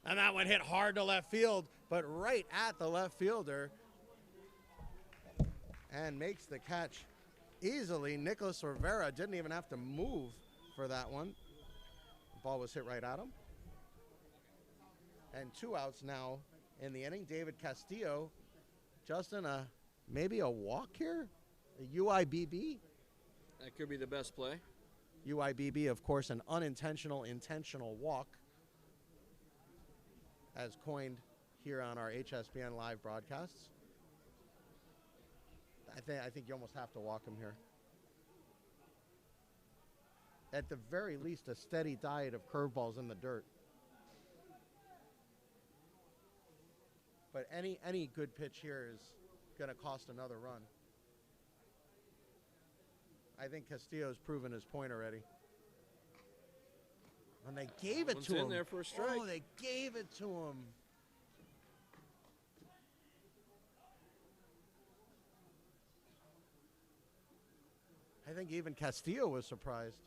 A: And that one hit hard to left field, but right at the left fielder. And makes the catch easily. Nicholas Rivera didn't even have to move for that one. The ball was hit right at him. And 2 outs now in the inning. David Castillo, Justin, maybe a walk here? A UIBB?
B: That could be the best play.
A: UIBB, of course, an unintentional, intentional walk, as coined here on our HSBN live broadcasts. I think you almost have to walk him here. At the very least, a steady diet of curveballs in the dirt. But any good pitch here is going to cost another run. I think Castillo's proven his point already. And they gave it
B: One's
A: to him.
B: in there for a strike.
A: Oh, they gave it to him. I think even Castillo was surprised.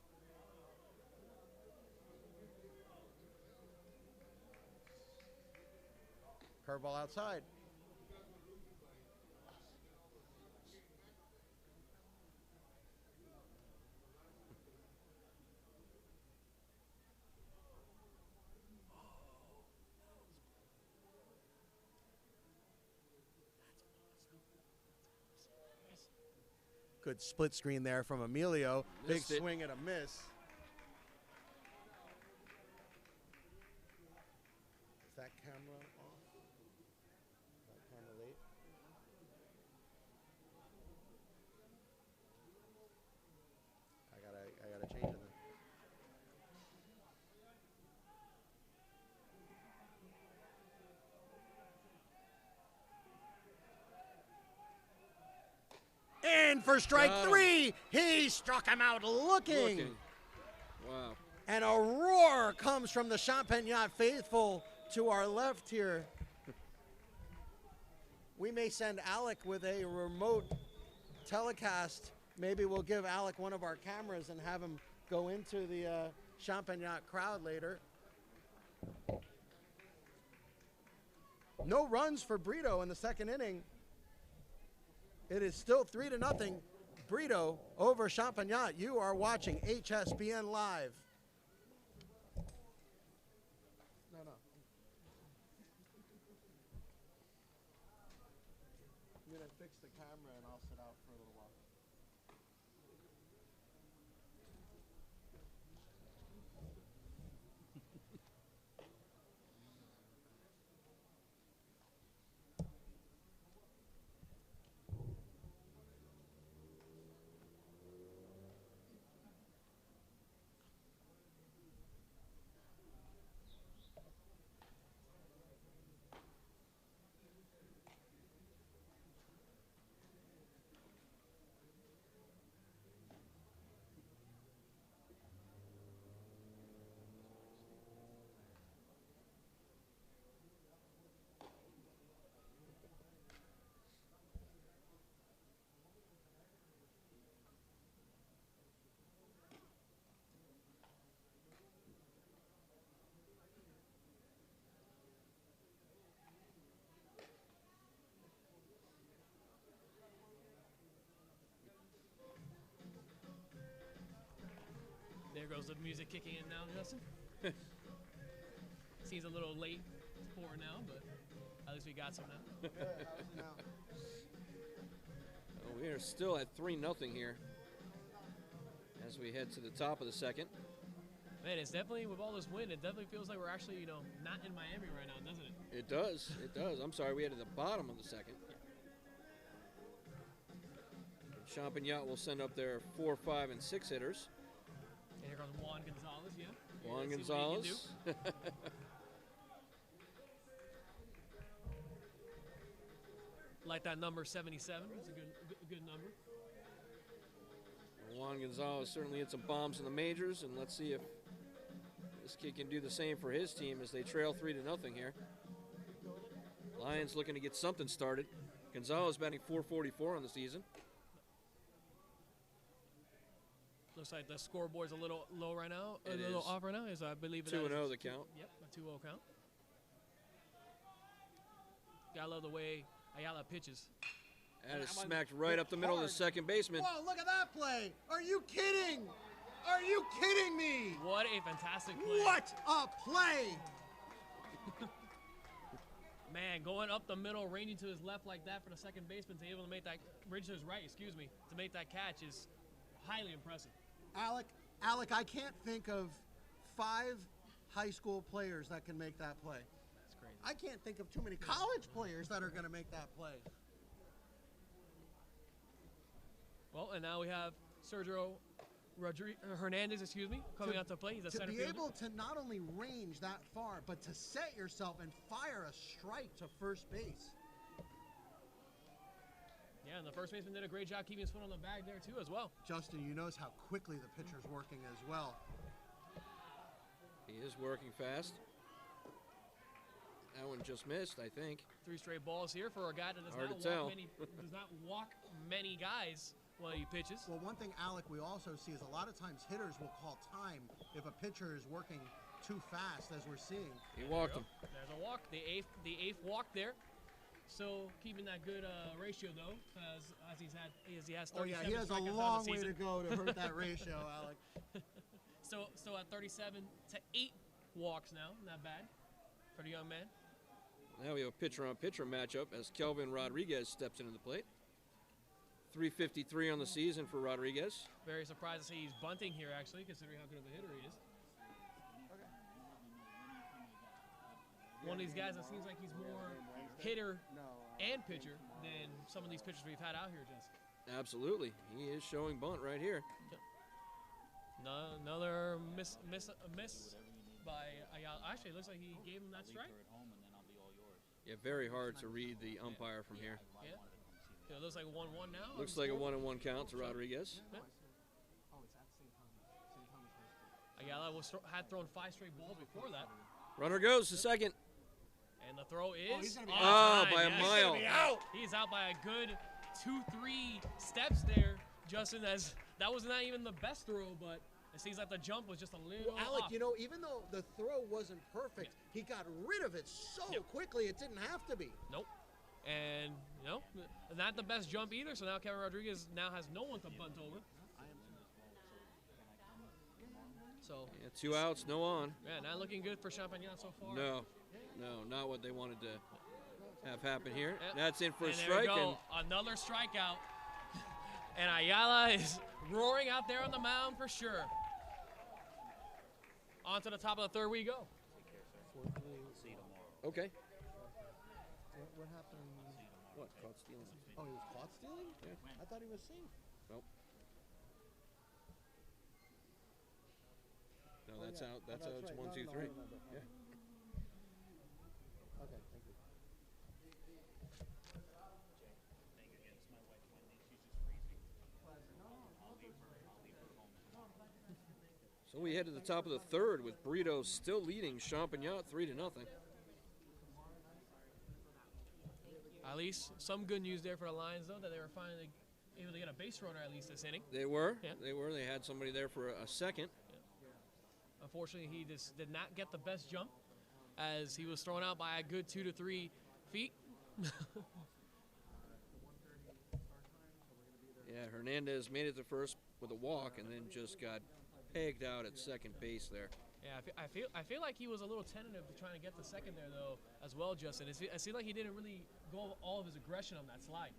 A: Curveball outside. Good split screen there from Emilio. Big
B: Missed it.
A: swing and a miss. Is that camera off? Is that camera late? I gotta change it then. In for strike
B: Got him.
A: 3. He struck him out looking.
B: Wow.
A: And a roar comes from the Champagnat faithful to our left here. We may send Alec with a remote telecast. Maybe we'll give Alec one of our cameras and have him go into the Champagnat crowd later. No runs for Brito in the second inning. It is still 3-0. Brito over Champagnat. You are watching HSBN Live. No. I'm gonna fix
F: was the music kicking in now, Justin? Seems a little late for now, but at least we got some now.
B: Oh, we are still at 3-0 here as we head to the top of the second.
F: Man, it's definitely, with all this wind, it definitely feels like we're actually, you know, not in Miami right now, doesn't it?
B: It does. It does. I'm sorry, we head to the bottom of the second. Champagnat will send up their 4, 5, and 6 hitters.
F: And here comes Juan Gonzalez, yeah.
B: Juan
F: Let's see what he can
B: Gonzalez.
F: do. Like that number 77. It's a good number.
B: Juan Gonzalez certainly hit some bombs in the majors, and let's see if this kid can do the same for his team as they trail 3-0 here. Lions looking to get something started. Gonzalez batting .444 on the season.
F: Looks like the scoreboard's a little low right now. A
B: It
F: little
B: is.
F: off right now. Is I believe it
B: 2-0 the count.
F: Yep, a 2-0 count. Gotta love the way Ayala pitches.
B: That is smacked right up the middle of the second baseman.
A: Whoa, look at that play. Are you kidding? Are you kidding me?
F: What a fantastic play.
A: What a play.
F: Man, going up the middle, ranging to his left like that for the second baseman to be able to make that, range to his right, excuse me, to make that catch is highly impressive.
A: Alec, I can't think of 5 high school players that can make that play.
F: That's crazy.
A: I can't think of too many college players that are going to make that play.
F: Well, and now we have Sergio Hernandez, coming out to play. He's a
A: To
F: center
A: be
F: fielder.
A: able to not only range that far, but to set yourself and fire a strike to first base.
F: Yeah, and the first baseman did a great job keeping his foot on the bag there, too, as well.
A: Justin, you notice how quickly the pitcher's working as well.
B: He is working fast. That one just missed, I think.
F: 3 straight balls here for a guy that
B: Hard to tell.
F: does not walk many guys while he pitches.
A: Well, one thing, Alec, we also see is a lot of times hitters will call time if a pitcher is working too fast, as we're seeing.
B: He walked him.
F: There's a walk, the eighth walk there. Still keeping that good ratio though, as he has 37
A: Oh yeah, he has a
F: strikeouts on
A: long
F: the
A: way
F: season.
A: to go to hurt that ratio, Alec.
F: Still at 37 to 8 walks now, not bad for the young man.
B: Now we have a pitcher-on-pitcher matchup as Kelvin Rodriguez steps into the plate. 353 on the season for Rodriguez.
F: Very surprised to see he's bunting here actually, considering how good of a hitter he is. One of these guys that seems like he's more hitter and pitcher than some of these pitchers we've had out here, Jesse.
B: Absolutely. He is showing bunt right here.
F: No, another miss by Ayala. Actually, it looks like he gave him that strike.
B: Yeah, very hard to read the umpire from here.
F: Yeah. It looks like 1-1 now.
B: Looks like a 1-1 count to Rodriguez.
F: Yeah. Ayala had thrown 5 straight balls before that.
B: Runner goes to second.
F: And the throw is
A: he's gonna be
F: on
B: out.
F: time.
B: By a
F: Yes.
B: mile.
F: He's out by a good 2-3 steps there, Justin. As that was not even the best throw, but it seems like the jump was just a little
A: Alec,
F: off.
A: you know, even though the throw wasn't perfect, he got rid of it so quickly it didn't have to be.
F: Nope. And, not the best jump either, so now Kevin Rodriguez now has no one to bunt over. So,
B: Yeah, 2 outs, no on.
F: yeah, not looking good for Champagnat so far.
B: No, not what they wanted to have happen here.
F: Yep.
B: That's in for a
F: And there we
B: strike.
F: go, another strikeout. And Ayala is roaring out there on the mound for sure. On to the top of the third we go.
B: Okay.
A: What happened?
B: What? Caught stealing.
A: Oh, he was caught stealing?
B: Yeah.
A: I thought he was safe.
B: Nope. No, that's out. That's
A: Oh,
B: out. It's
A: right.
B: 1,
A: No,
B: 2,
A: no,
B: 3.
A: I remember.
B: Yeah.
A: Okay, thank you.
B: So we head to the top of the third with Brito still leading Champagnat 3-0.
F: At least some good news there for the Lions, though, that they were finally able to get a base runner at least this inning.
B: They were.
F: Yeah.
B: They were. They had somebody there for a second.
F: Unfortunately, he just did not get the best jump as he was thrown out by a good 2 to 3 feet.
B: Yeah, Hernandez made it to first with a walk and then just got pegged out at second base there.
F: Yeah, I feel like he was a little tentative to trying to get the second there though as well, Justin. I seemed like he didn't really go all of his aggression on that slide.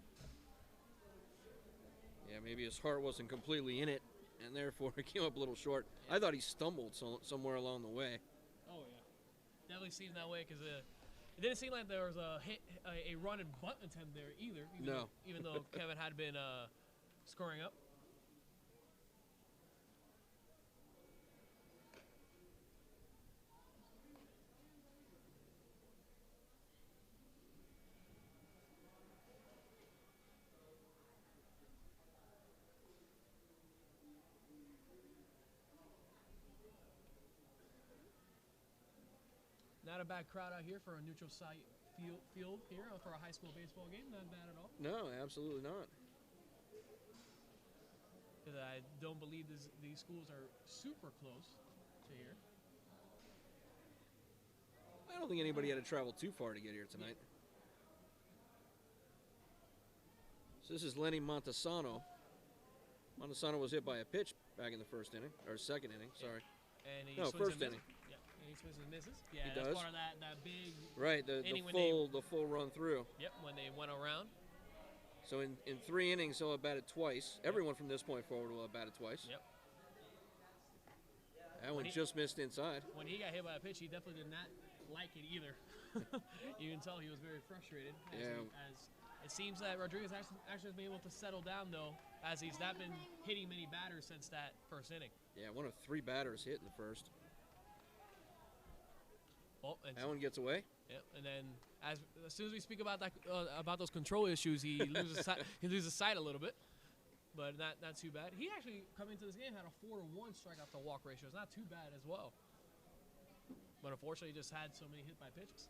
B: Yeah, maybe his heart wasn't completely in it, and therefore it came up a little short. I thought he stumbled somewhere along the way.
F: Oh yeah, definitely seemed that way because it didn't seem like there was a run and bunt attempt there either. Even though Kevin had been scoring up. Not a bad crowd out here for a neutral site field here for a high school baseball game. Not bad at all.
B: No, absolutely not.
F: Because I don't believe these schools are super close to here.
B: I don't think anybody had to travel too far to get here tonight. So this is Lenny Montesano. Montesano was hit by a pitch back in the first inning, or second inning, sorry.
F: And he
B: No,
F: swings
B: first
F: and
B: inning.
F: misses. Yeah, and he swings and misses. Yeah,
B: He
F: that's
B: does.
F: part of that big
B: Right, the
F: inning when
B: full run through.
F: Yep, when they went around.
B: So in 3 innings, he'll have batted twice. Everyone from this point forward will have batted twice.
F: Yep.
B: That one just missed inside.
F: When he got hit by a pitch, he definitely did not like it either. You can tell he was very frustrated. As it seems that Rodriguez actually has been able to settle down, though, as he's not been hitting many batters since that first inning.
B: Yeah, one of 3 batters hit in the first.
F: Oh, and
B: That one gets away.
F: Yep, and then as soon as we speak about that about those control issues, he loses sight a little bit, but not too bad. He actually coming into this game had a 4-to-1 strikeout to walk ratio. It's not too bad as well, but unfortunately, he just had so many hit by pitches.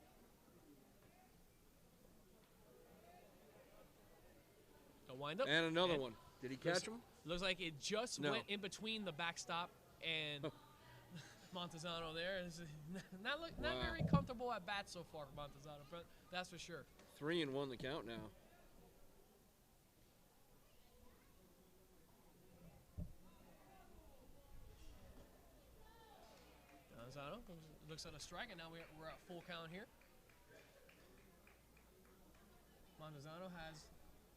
F: A wind up
B: And another one. Did he catch him?
F: Looks like it just
B: No.
F: went in between the backstop and Montesano there. It's not very comfortable at bat so far for Montesano, but that's for sure.
B: 3-1 the count now.
F: Montesano looks at a strike, and now we're at full count here. Montesano has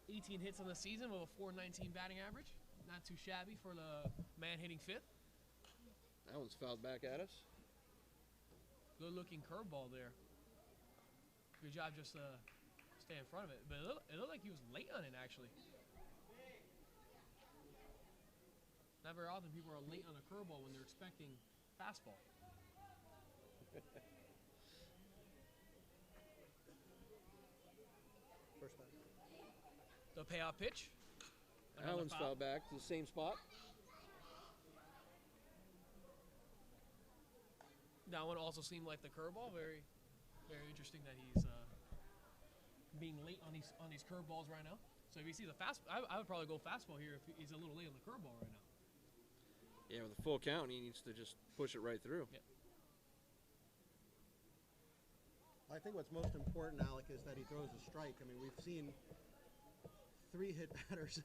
F: 18 hits on the season with a .419 batting average. Not too shabby for the man hitting fifth.
B: That one's fouled back at us.
F: Good looking curveball there. Good job just stay in front of it. But it looked like he was late on it, actually. Not very often people are late on a curveball when they're expecting fastball.
A: First back.
F: The payoff pitch.
B: That
F: Another
B: one's
F: foul.
B: fouled back to the same spot.
F: That one also seemed like the curveball. Very, very interesting that he's being late on these curveballs right now. So if he sees a fast, I would probably go fastball here if he's a little late on the curveball right now.
B: Yeah, with a full count, he needs to just push it right through.
F: Yep.
A: I think what's most important, Alec, is that he throws a strike. I mean, we've seen 3 hit batters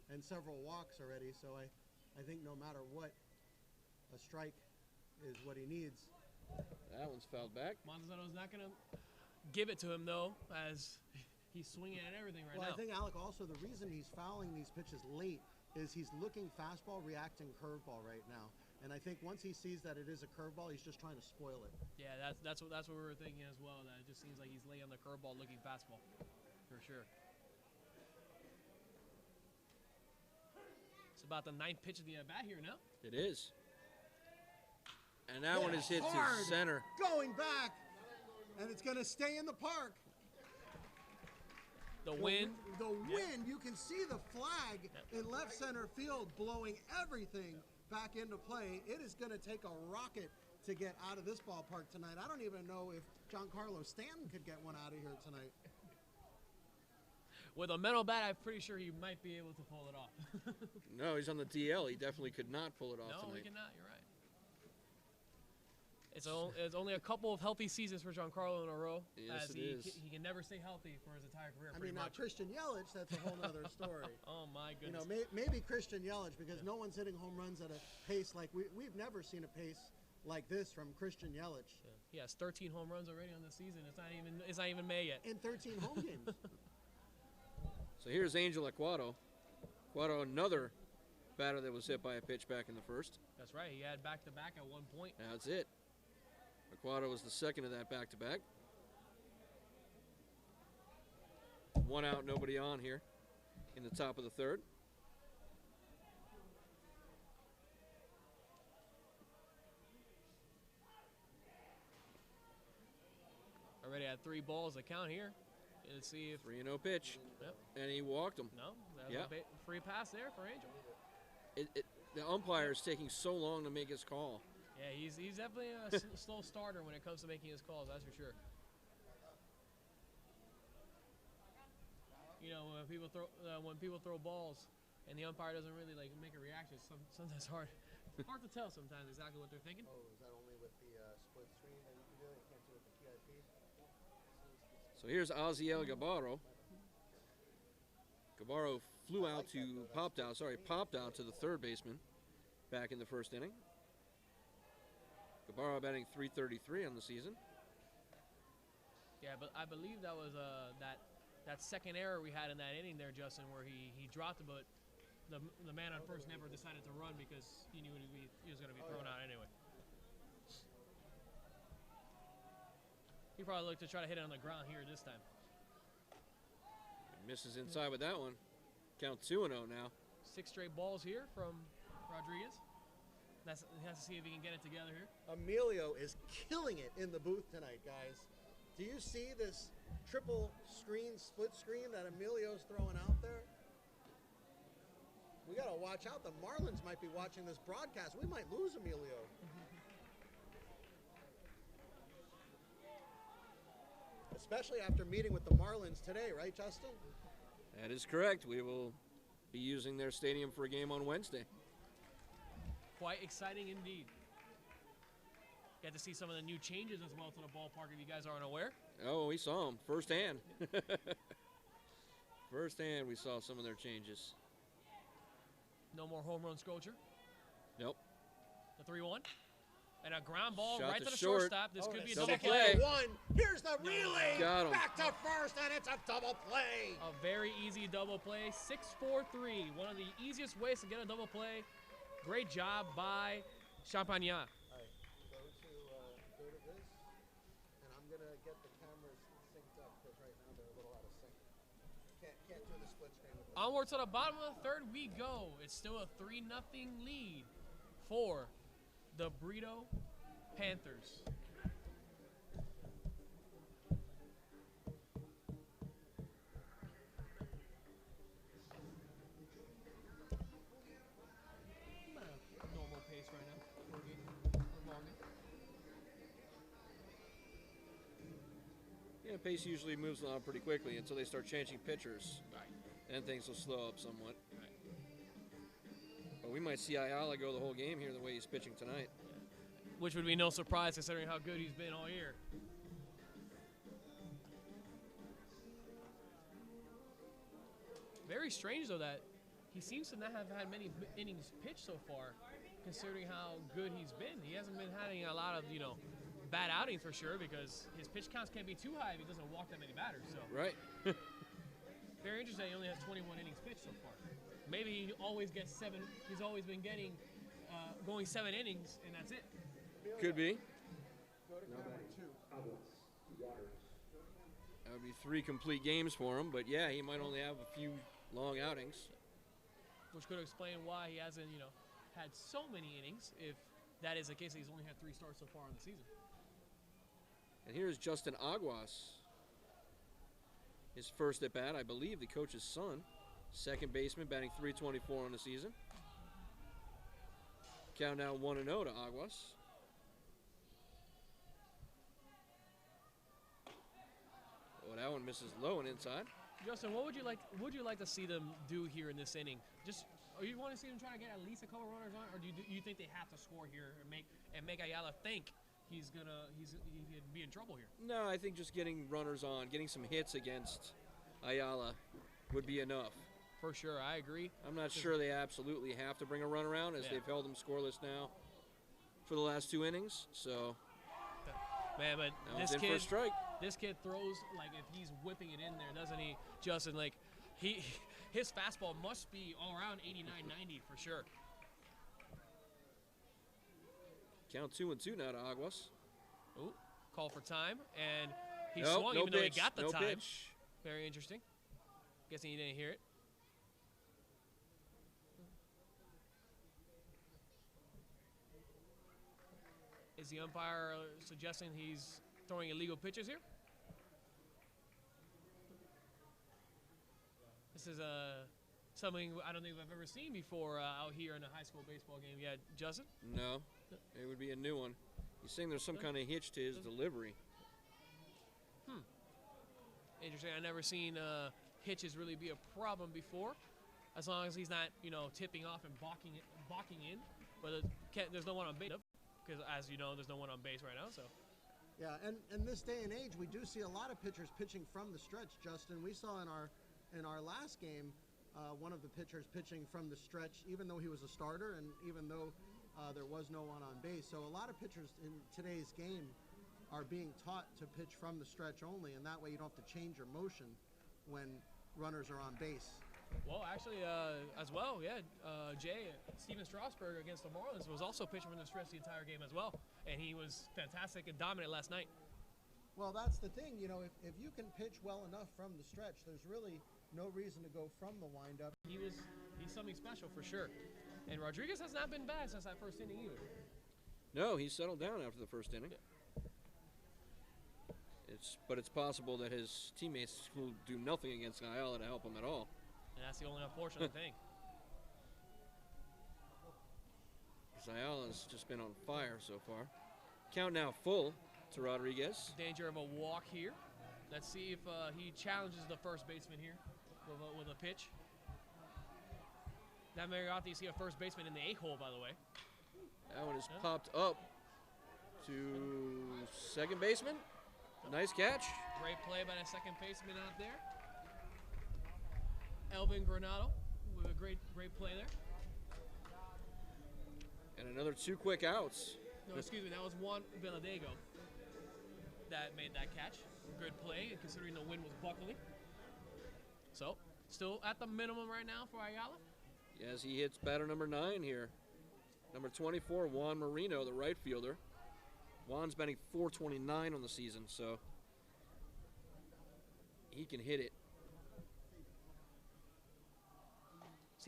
A: and several walks already, so I think no matter what, a strike is what he needs.
B: That one's fouled back.
F: Montesano's not going to give it to him, though, as he's swinging at everything right
A: Well,
F: now.
A: I think, Alec, also the reason he's fouling these pitches late is he's looking fastball, reacting curveball right now. And I think once he sees that it is a curveball, he's just trying to spoil it.
F: Yeah, that's what we were thinking as well. That it just seems like he's late on the curveball looking fastball, for sure. It's about the 9th pitch of the at-bat here now.
B: It is. And that one is hit
A: Hard.
B: to center.
A: Going back, and it's going to stay in the park.
F: The wind.
A: The wind, you can see the flag in left center field blowing everything back into play. It is going to take a rocket to get out of this ballpark tonight. I don't even know if Giancarlo Stanton could get one out of here tonight.
F: With a metal bat, I'm pretty sure he might be able to pull it off.
B: No, he's on the DL. He definitely could not pull it off
F: No,
B: tonight.
F: we cannot. You're right. It's only a couple of healthy seasons for Giancarlo in a row.
B: Yes,
F: as
B: it is.
F: he can never stay healthy for his entire career.
A: I
F: pretty
A: mean, now
F: much.
A: Christian Yelich, that's a whole other story.
F: Oh my
A: You know,
F: goodness.
A: maybe Christian Yelich, because no one's hitting home runs at a pace like we've never seen a pace like this from Christian Yelich
F: Yeah. He has 13 home runs already on the season. It's not even May yet.
A: in 13 home games.
B: So here's Angel Aquado. Aquado, another batter that was hit by a pitch back in the first.
F: That's right. He had back-to-back at one point.
B: That's it. Aquado was the second of that back-to-back. 1 out, nobody on here in the top of the third.
F: Already had 3 balls to count here. Let's see if
B: 3-0 pitch.
F: Yep.
B: And he walked him.
F: no. That was
B: Yeah.
F: a free pass there for Angel.
B: The umpire is taking so long to make his call.
F: Yeah, he's definitely a slow starter when it comes to making his calls. That's for sure. You know, when people throw balls and the umpire doesn't really like make a reaction, sometimes hard to tell sometimes exactly what they're thinking.
A: Oh, is that only with the split screen that you can do it? You can't do it with the PIP?
B: So here's Aziel Gabarro. Gabarro popped out to the third baseman back in the first inning. Gabarro batting .333 on the season.
F: Yeah, but I believe that was that second error we had in that inning there, Justin, where he dropped it, but the man on first never decided to run because he knew he was going to be thrown out anyway. He probably looked to try to hit it on the ground here this time.
B: Misses inside with that one. Count 2-0 now.
F: 6 straight balls here from Rodriguez. He has to see if he can get it together here.
A: Emilio is killing it in the booth tonight, guys. Do you see this triple screen, split screen that Emilio's throwing out there? We got to watch out. The Marlins might be watching this broadcast. We might lose Emilio. Especially after meeting with the Marlins today, right, Justin?
B: That is correct. We will be using their stadium for a game on Wednesday.
F: Quite exciting indeed. Get to see some of the new changes as well to the ballpark if you guys aren't aware.
B: Oh, we saw them firsthand. Firsthand, we saw some of their changes.
F: No more home run sculpture.
B: Nope.
F: The 3-1. And a ground ball
B: Shot
F: right
B: to
F: to the
B: short.
F: shortstop. This could be a double
B: Second
F: play.
B: play.
A: One. Here's the relay.
B: Got him.
A: Back to first, and it's a double play.
F: A very easy double play. 6-4-3. One of the easiest ways to get a double play. Great job by Champagnat.
A: All right, go to this, and I'm gonna get the cameras synced up because right now they're a little out of sync. Can't do the split screen with them.
F: Onward to the bottom of the third we go. It's still a 3-0 lead for the Brito Panthers. Normal pace right now.
B: Yeah, pace usually moves along pretty quickly until they start changing pitchers.
F: Right.
B: Then things will slow up somewhat. But we might see Ayala go the whole game here the way he's pitching tonight.
F: Which would be no surprise considering how good he's been all year. Very strange though that he seems to not have had many innings pitched so far, considering how good he's been. He hasn't been having a lot of, bad outings for sure because his pitch counts can't be too high if he doesn't walk that many batters. So
B: Right.
F: very interesting. He only has 21 innings pitched so far. Maybe he always gets 7. He's always been getting going 7 innings, and that's it.
B: Could be.
A: Go to camera 2.
B: That would be 3 complete games for him. But yeah, he might only have a few long outings.
F: Which could explain why he hasn't, had so many innings. If that is the case, he's only had 3 starts so far in the season.
B: And here's Justin Aguas. His first at bat, I believe the coach's son. Second baseman, batting .324 on the season. Count now 1-0 to Aguas. Oh, that one misses low and inside.
F: Justin, what would you like to see them do here in this inning? Or you want to see them try to get at least a couple runners on, or do you think they have to score here and make Ayala think he could be in trouble here.
B: No, I think just getting runners on, getting some hits against Ayala would be enough.
F: For sure, I agree.
B: I'm not sure they absolutely have to bring a run around, as they've held them scoreless now for the last 2 innings. So,
F: man, but
B: now this kid, for a strike.
F: This kid throws like if he's whipping it in there, doesn't he, Justin? Like his fastball must be all around 89, 90 for sure.
B: Count 2-2 now to Aguas.
F: Ooh, call for time, and he
B: Nope,
F: swung
B: no
F: even though he
B: pitch,
F: got the
B: no
F: time.
B: pitch.
F: Very interesting. Guessing he didn't hear it. Is the umpire suggesting he's throwing illegal pitches here? This is something I don't think I've ever seen before out here in a high school baseball game yet, Justin.
B: No, it would be a new one. He's saying there's some kind of hitch to his delivery.
F: Interesting. I've never seen hitches really be a problem before, as long as he's not, tipping off and balking in. But there's no one on base, because as you know, there's no one on base right now. So.
A: Yeah, and in this day and age, we do see a lot of pitchers pitching from the stretch. Justin, we saw in our last game, one of the pitchers pitching from the stretch, even though he was a starter, and even though there was no one on base. So a lot of pitchers in today's game are being taught to pitch from the stretch only, and that way you don't have to change your motion when runners are on base.
F: Well, actually, as well, Steven Strasburg against the Marlins was also pitching from the stretch the entire game as well, and he was fantastic and dominant last night.
A: Well, that's the thing, if you can pitch well enough from the stretch, there's really no reason to go from the windup.
F: He's something special for sure, and Rodriguez has not been bad since that first inning either.
B: No, he settled down after the first inning.
F: Yeah.
B: But it's possible that his teammates will do nothing against Ayala to help him at all.
F: And that's the only unfortunate thing.
B: Because Ayala's just been on fire so far. Count now full to Rodriguez.
F: Danger of a walk here. Let's see if he challenges the first baseman here with a pitch. That Mariotti, you see a first baseman in the 8-hole, by the way.
B: That one is popped up to second baseman. Nice catch.
F: Great play by the second baseman out there. Elvin Granado with a great play there.
B: And another 2 quick outs.
F: No, excuse me, that was Juan Villadego that made that catch. Good play, considering the wind was buckling. So, still at the minimum right now for Ayala.
B: Yes, he hits batter number 9 here. Number 24, Juan Marino, the right fielder. Juan's batting .429 on the season, so he can hit it.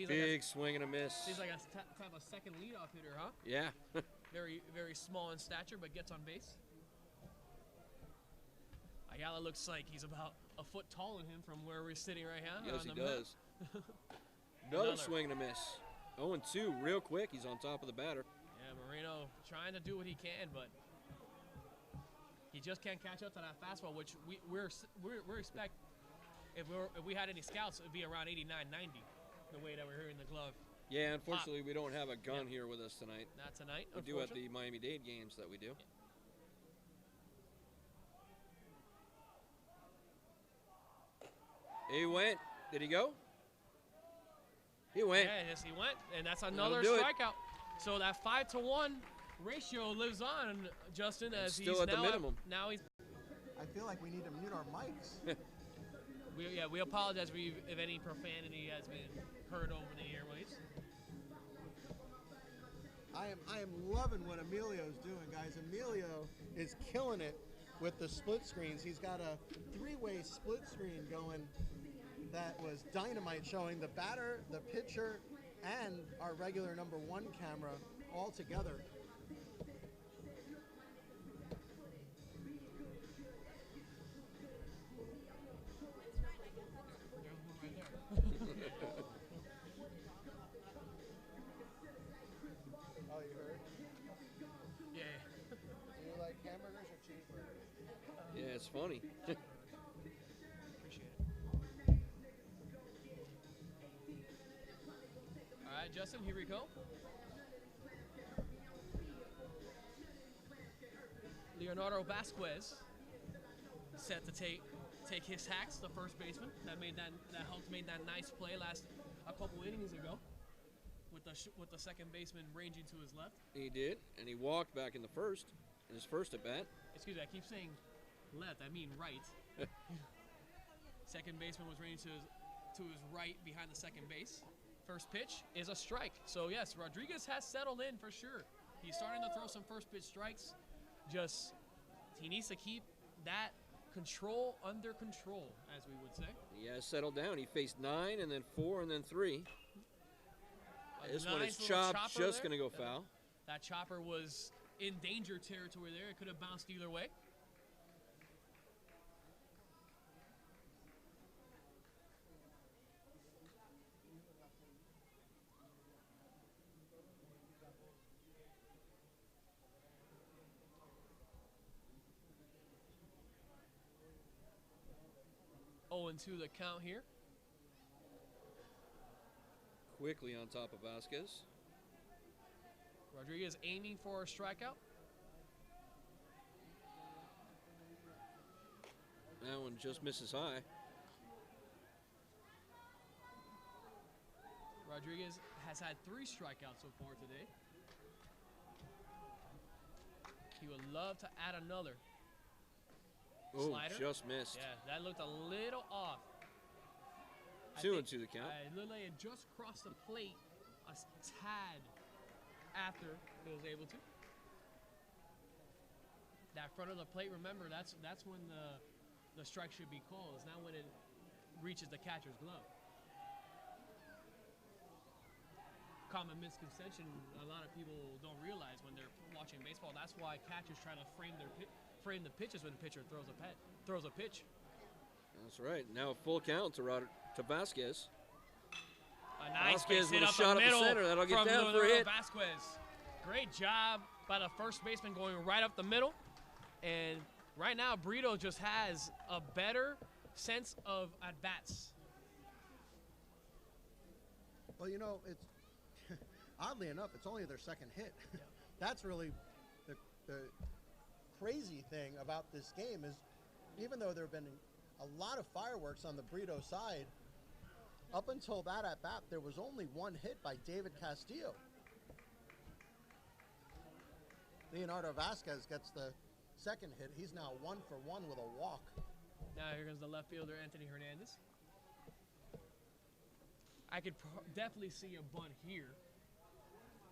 B: Big swing and a miss.
F: Seems like kind of a second leadoff hitter, huh?
B: Yeah.
F: Very, very small in stature, but gets on base. Ayala looks like he's about a foot taller than him from where we're sitting right now.
B: Yes, he does. Another swing and a miss. 0-2 real quick. He's on top of the batter.
F: Yeah, Marino trying to do what he can, but he just can't catch up to that fastball, which we expect. If we had any scouts, it'd be around 89, 90, the way that we're hearing the glove.
B: Yeah, unfortunately, we don't have a gun here with us tonight.
F: Not tonight.
B: We do at the Miami-Dade games that we do. Yeah. He went. Did he go? He went.
F: Yeah, yes, he went, and that's another strikeout. So that 5-to-1 ratio lives on, Justin, as
B: he's still at the minimum.
F: Now he's.
A: I feel like we need to mute our mics.
F: We apologize if any profanity has been heard over the airwaves.
A: I am loving what Emilio's doing, guys. Emilio is killing it with the split screens. He's got a 3-way split screen going that was dynamite, showing the batter, the pitcher, and our regular number 1 camera all together. Oh, you heard?
F: Yeah.
A: Do you like hamburgers or cheeseburgers?
B: Yeah, it's funny.
F: Appreciate it. All right, Justin, here we go. Leonardo Vasquez set to take his hacks, the first baseman that helped make that nice play a couple innings ago, with the second baseman ranging to his left.
B: He did, and he walked back in his first at bat.
F: Excuse me, I keep saying left, I mean right. Second baseman was ranging to his right behind the second base. First pitch is a strike. So yes, Rodriguez has settled in for sure. He's starting to throw some first pitch strikes. Just he needs to keep that control under control, as we would say.
B: He has settled down. He faced 9 and then 4 and then 3. This one is chopped, just going to go foul.
F: That chopper was in danger territory there. It could have bounced either way. Oh, and 2 the count here.
B: Quickly on top of Vasquez.
F: Rodriguez aiming for a strikeout.
B: That one just misses high.
F: Rodriguez has had 3 strikeouts so far today. He would love to add another.
B: Oh,
F: Slider.
B: just missed.
F: Yeah, that looked a little off.
B: 2 and 2 the count.
F: It looked like it just crossed the plate a tad after it was able to. That front of the plate, remember, that's when the strike should be called. It's not when it reaches the catcher's glove. Common misconception a lot of people don't realize when they're watching baseball. That's why catchers try to frame the pitches when the pitcher throws a pitch.
B: That's right. Now a full count to Vasquez.
F: A nice
B: Vasquez
F: base
B: with
F: hit
B: a
F: up
B: shot
F: the
B: up the
F: middle
B: center. That'll get
F: from
B: down for a
F: Leonardo
B: hit.
F: Vasquez. Great job by the first baseman going right up the middle. And right now, Brito just has a better sense of at-bats.
A: Well, you know, it's oddly enough, it's only their second hit. That's really the crazy thing about this game is even though there have been a lot of fireworks on the Brito side, up until that at-bat, there was only 1 hit by David Castillo. Leonardo Vasquez gets the second hit. He's now 1 for 1 with a walk.
F: Now here comes the left fielder, Anthony Hernandez. I could definitely see a bunt here.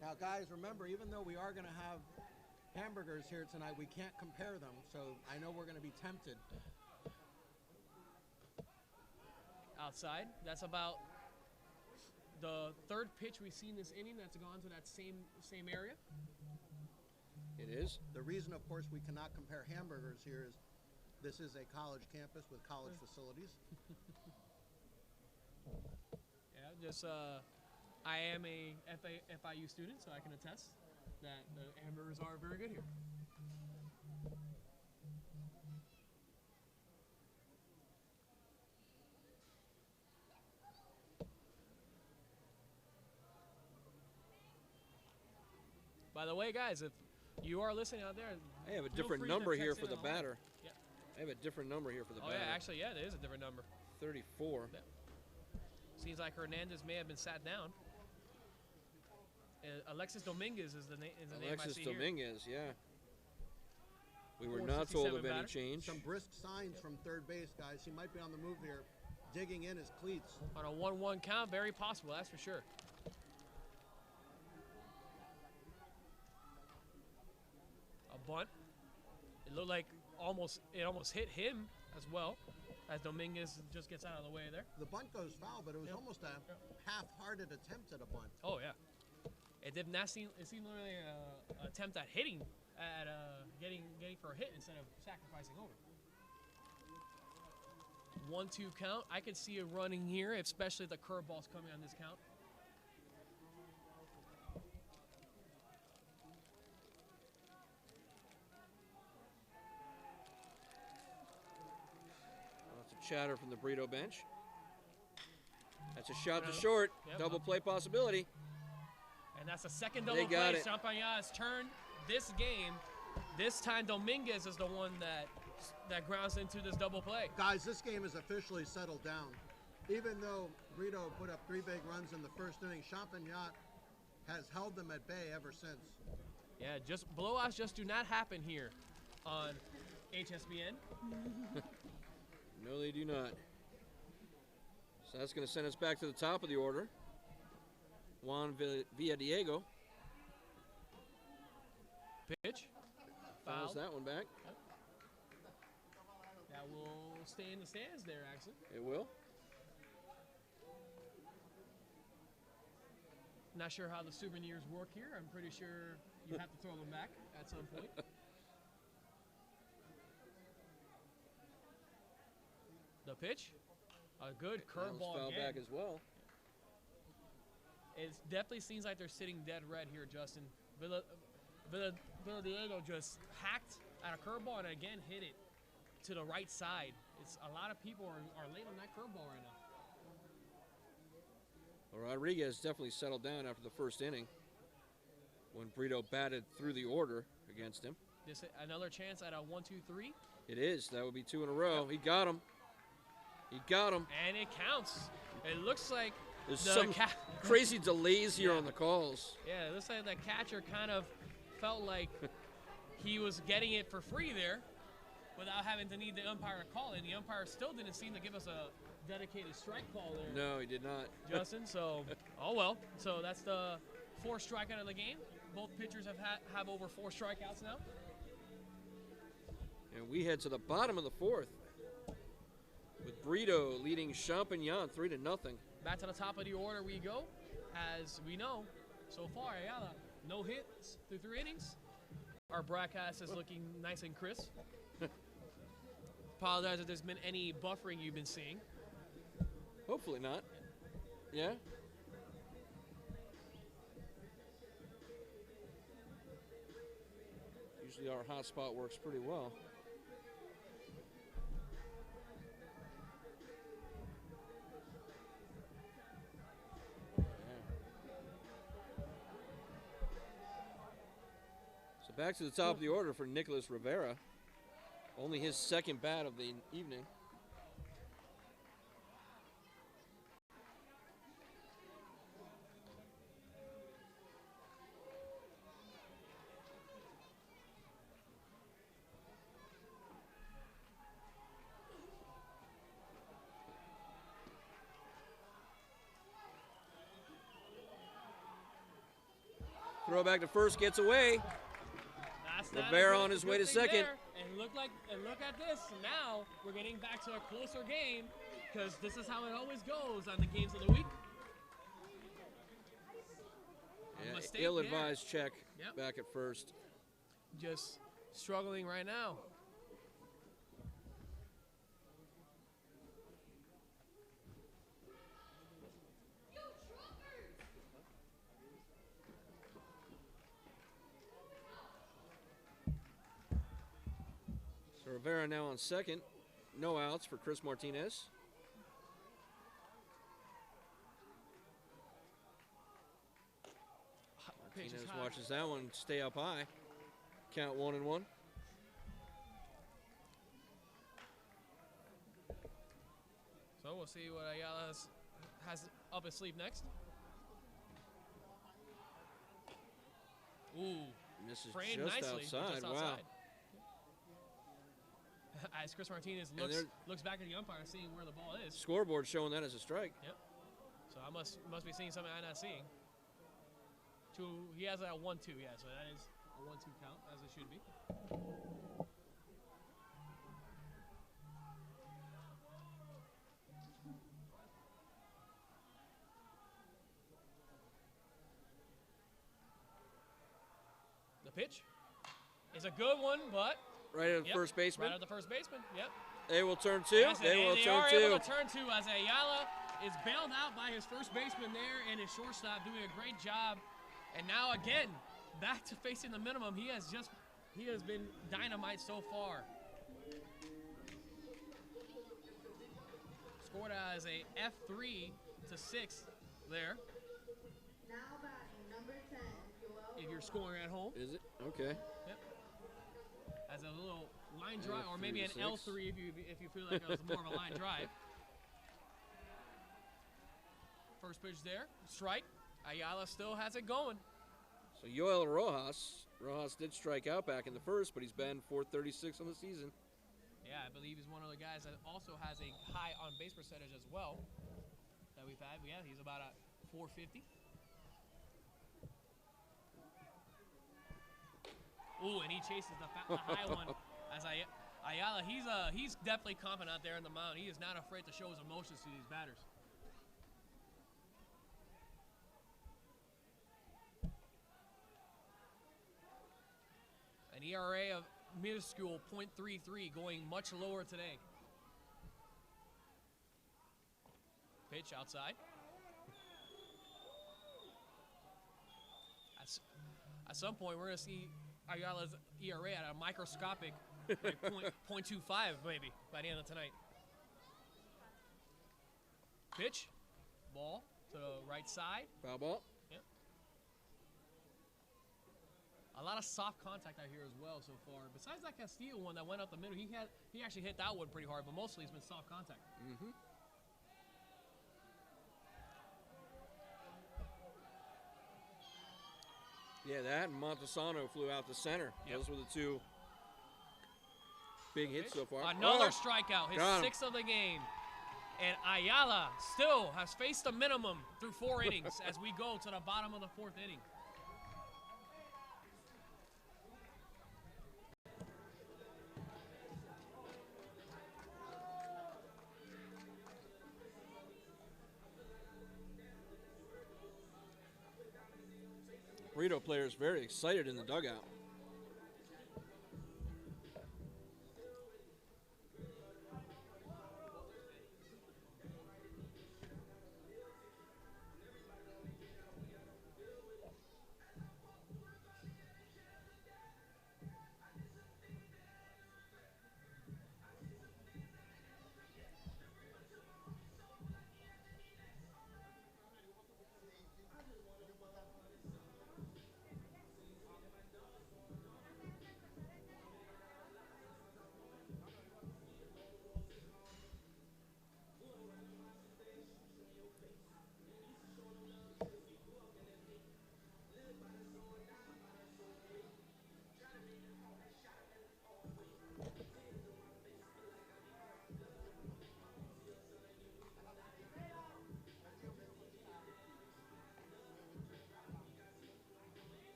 A: Now, guys, remember, even though we are going to have hamburgers here tonight, we can't compare them, so I know we're going to be tempted.
F: Outside, that's about the 3rd pitch we've seen this inning that's gone to that same area.
B: It is.
A: The reason, of course, we cannot compare hamburgers here is this is a college campus with college facilities.
F: Yeah, just I am a FIU student, so I can attest that the hamburgers are very good here. By the way, guys, if you are listening out there,
B: I have a
F: feel
B: different
F: free to
B: number
F: text
B: here
F: in
B: for the
F: on the line.
B: batter.
F: Yeah.
B: I have a different number here for the
F: Oh
B: batter.
F: yeah, actually, yeah, there is a different number.
B: 34.
F: Yeah. Seems like Hernandez may have been sat down. Alexis Dominguez is the name I
B: Alexis
F: see
B: Dominguez, yeah. We were
F: 467
B: not told of any
F: batter.
B: change.
A: Some brisk signs from third base, guys. He might be on the move here, digging in his cleats.
F: On a 1-1 count, very possible, that's for sure. A bunt. It looked like it almost hit him as well, as Dominguez just gets out of the way there.
A: The bunt goes foul, but it was
F: Yep.
A: almost a half-hearted attempt at a bunt.
F: Oh yeah. It did not seem. It seemed like an attempt at hitting, at getting for a hit instead of sacrificing over. 1-2 count. I could see it running here, especially if the curveball's coming on this count.
B: Lots of chatter from the Brito bench. That's a shot to short.
F: Yep.
B: Double play possibility.
F: And that's a second
B: They
F: double
B: got
F: play.
B: it.
F: Champagnat has turned this game This time Dominguez is the one that grounds into this double play.
A: Guys, this game is officially settled down. Even though Brito put up 3 big runs in the first inning, Champagnat has held them at bay ever since.
F: Yeah, just blowouts just do not happen here on HSBN.
B: No, they do not. So that's going to send us back to the top of the order. Juan Villadiego
F: Pitch.
B: fouls
F: Foul.
B: that one back.
F: That will stay in the stands there, actually.
B: It will.
F: Not sure how the souvenirs work here. I'm pretty sure you have to throw them back at some point. The pitch. A good
B: That was
F: curveball
B: fouled
F: again.
B: back as well.
F: It definitely seems like they're sitting dead red here, Justin. Villadiego just hacked at a curveball and again hit it to the right side. It's a lot of people are late on that curveball right now.
B: Well, Rodriguez definitely settled down after the first inning when Brito batted through the order against him.
F: This another chance at a 1-2-3.
B: It is. That would be 2 in a row. He got him. He got him.
F: And it counts. It looks like
B: There's
F: the
B: some crazy delays here
F: Yeah.
B: on the calls.
F: Yeah, it looks like the catcher kind of felt like he was getting it for free there without having to need the umpire to call it. The umpire still didn't seem to give us a dedicated strike call there,
B: No, he did not.
F: Justin. So, oh well. So that's the 4th strikeout of the game. Both pitchers have over 4 strikeouts now.
B: And we head to the bottom of the 4th with Brito leading Champagnat 3-0.
F: Back to the top of the order we go. As we know, so far, Ayala, no hits through 3 innings. Our broadcast is looking nice and crisp. Apologize if there's been any buffering you've been seeing.
B: Hopefully not. Yeah? Usually our hotspot works pretty well. So back to the top of the order for Nicholas Rivera. Only his 2nd bat of the evening. Throw back to first, gets away.
F: That's not
B: Rivera
F: a good-
B: on his
F: good
B: way to
F: thing
B: second.
F: there. And look at this. Now we're getting back to a closer game because this is how it always goes on the games of the week. A
B: Yeah,
F: mistake
B: ill-advised check
F: Yep.
B: back at first.
F: Just struggling right now.
B: So Rivera now on second. No outs for Chris Martinez.
F: Pitch is
B: Martinez
F: high.
B: watches that one stay up high. Count 1-1.
F: So we'll see what Ayala has up his sleeve next. Ooh,
B: Misses
F: framed
B: just
F: nicely.
B: outside.
F: Just
B: Wow.
F: outside. As Chris Martinez
B: And they're-
F: looks back at the umpire, seeing where the ball is.
B: Scoreboard showing that as a strike.
F: So I must be seeing something I'm not seeing. He has a 1-2, yeah. So that is a 1-2 count, as it should be. The pitch is a good one, but
B: Right at the
F: yep,
B: first baseman.
F: right at the first baseman. Yep.
B: They will turn 2.
F: Yes,
B: They
F: and
B: will
F: they
B: turn
F: are
B: 2.
F: able to turn 2 as Ayala is bailed out by his first baseman there and his shortstop doing a great job. And now again, back to facing the minimum. He has been dynamite so far. Scored as a F3 to 6 there.
C: Now batting number 10, Joel.
F: If you're scoring at home.
B: Is it? Okay.
F: Yep. as a little line drive, or maybe an L3 if you feel like it was more of a line drive. First pitch there, strike. Ayala still has it going.
B: So Yoel Rojas did strike out back in the first, but he's been 436 on the season.
F: Yeah, I believe he's one of the guys that also has a high on-base percentage as well that we've had. Yeah, he's about at 450. Ooh, and he chases the high one. As Ayala, he's definitely confident out there in the mound. He is not afraid to show his emotions to these batters. An ERA of minuscule .33, going much lower today. Pitch outside. At some point, we're going to see Ayala's ERA at a microscopic like .25 maybe by the end of tonight. Pitch, ball to the right side.
B: Foul ball.
F: Yep. A lot of soft contact out here as well so far. Besides that Castillo one that went up the middle, he actually hit that one pretty hard, but mostly it's been soft contact.
B: Mm-hmm. Yeah, that and Montesano flew out to center.
F: Yep.
B: Those were the two big hits so far.
F: Another strikeout, his sixth of the game. And Ayala still has faced a minimum through 4 innings as we go to the bottom of the 4th inning.
B: Brito players very excited in the dugout.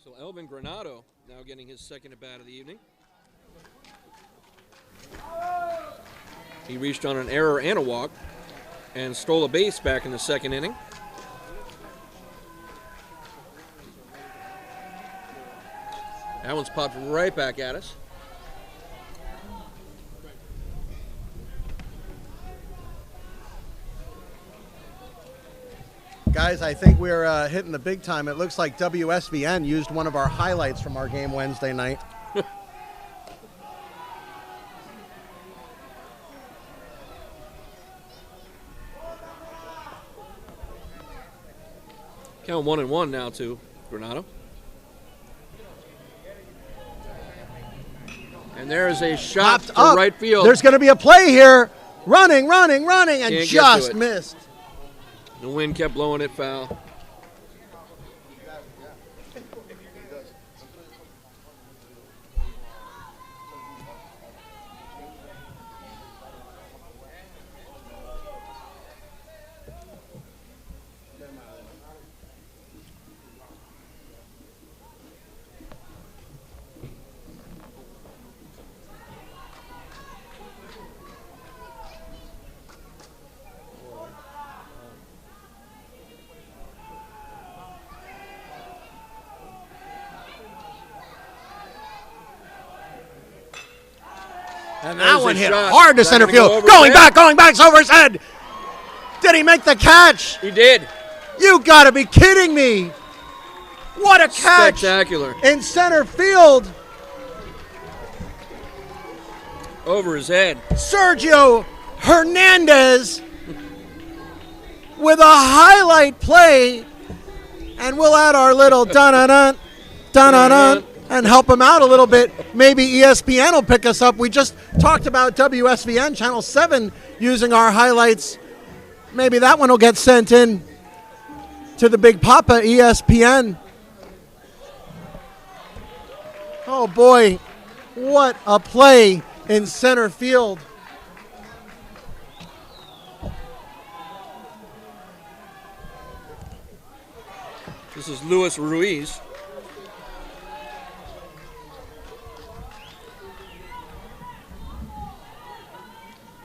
B: So Elvin Granado now getting his second at bat of the evening. He reached on an error and a walk and stole a base back in the second inning. That one's popped right back at us.
A: Guys, I think we're hitting the big time. It looks like WSVN used one of our highlights from our game Wednesday night.
B: Count 1-1 now to Granado. And there's a shot to right field.
A: There's going to be a play here. Running, and
B: Can't
A: just missed.
B: The wind kept blowing it foul.
A: And that one hit hard to center field. Going back, it's over his head. Did he make the catch?
B: He did.
A: You got to be kidding me. What a catch.
B: Spectacular.
A: In center field.
B: Over his head.
A: Sergio Hernandez with a highlight play. And we'll add our little dun-dun-dun, dun-dun-dun, and help him out a little bit. Maybe ESPN will pick us up. We just talked about WSVN Channel 7 using our highlights. Maybe that one will get sent in to the Big Papa, ESPN. Oh, boy. What a play in center field.
B: This is Luis Ruiz.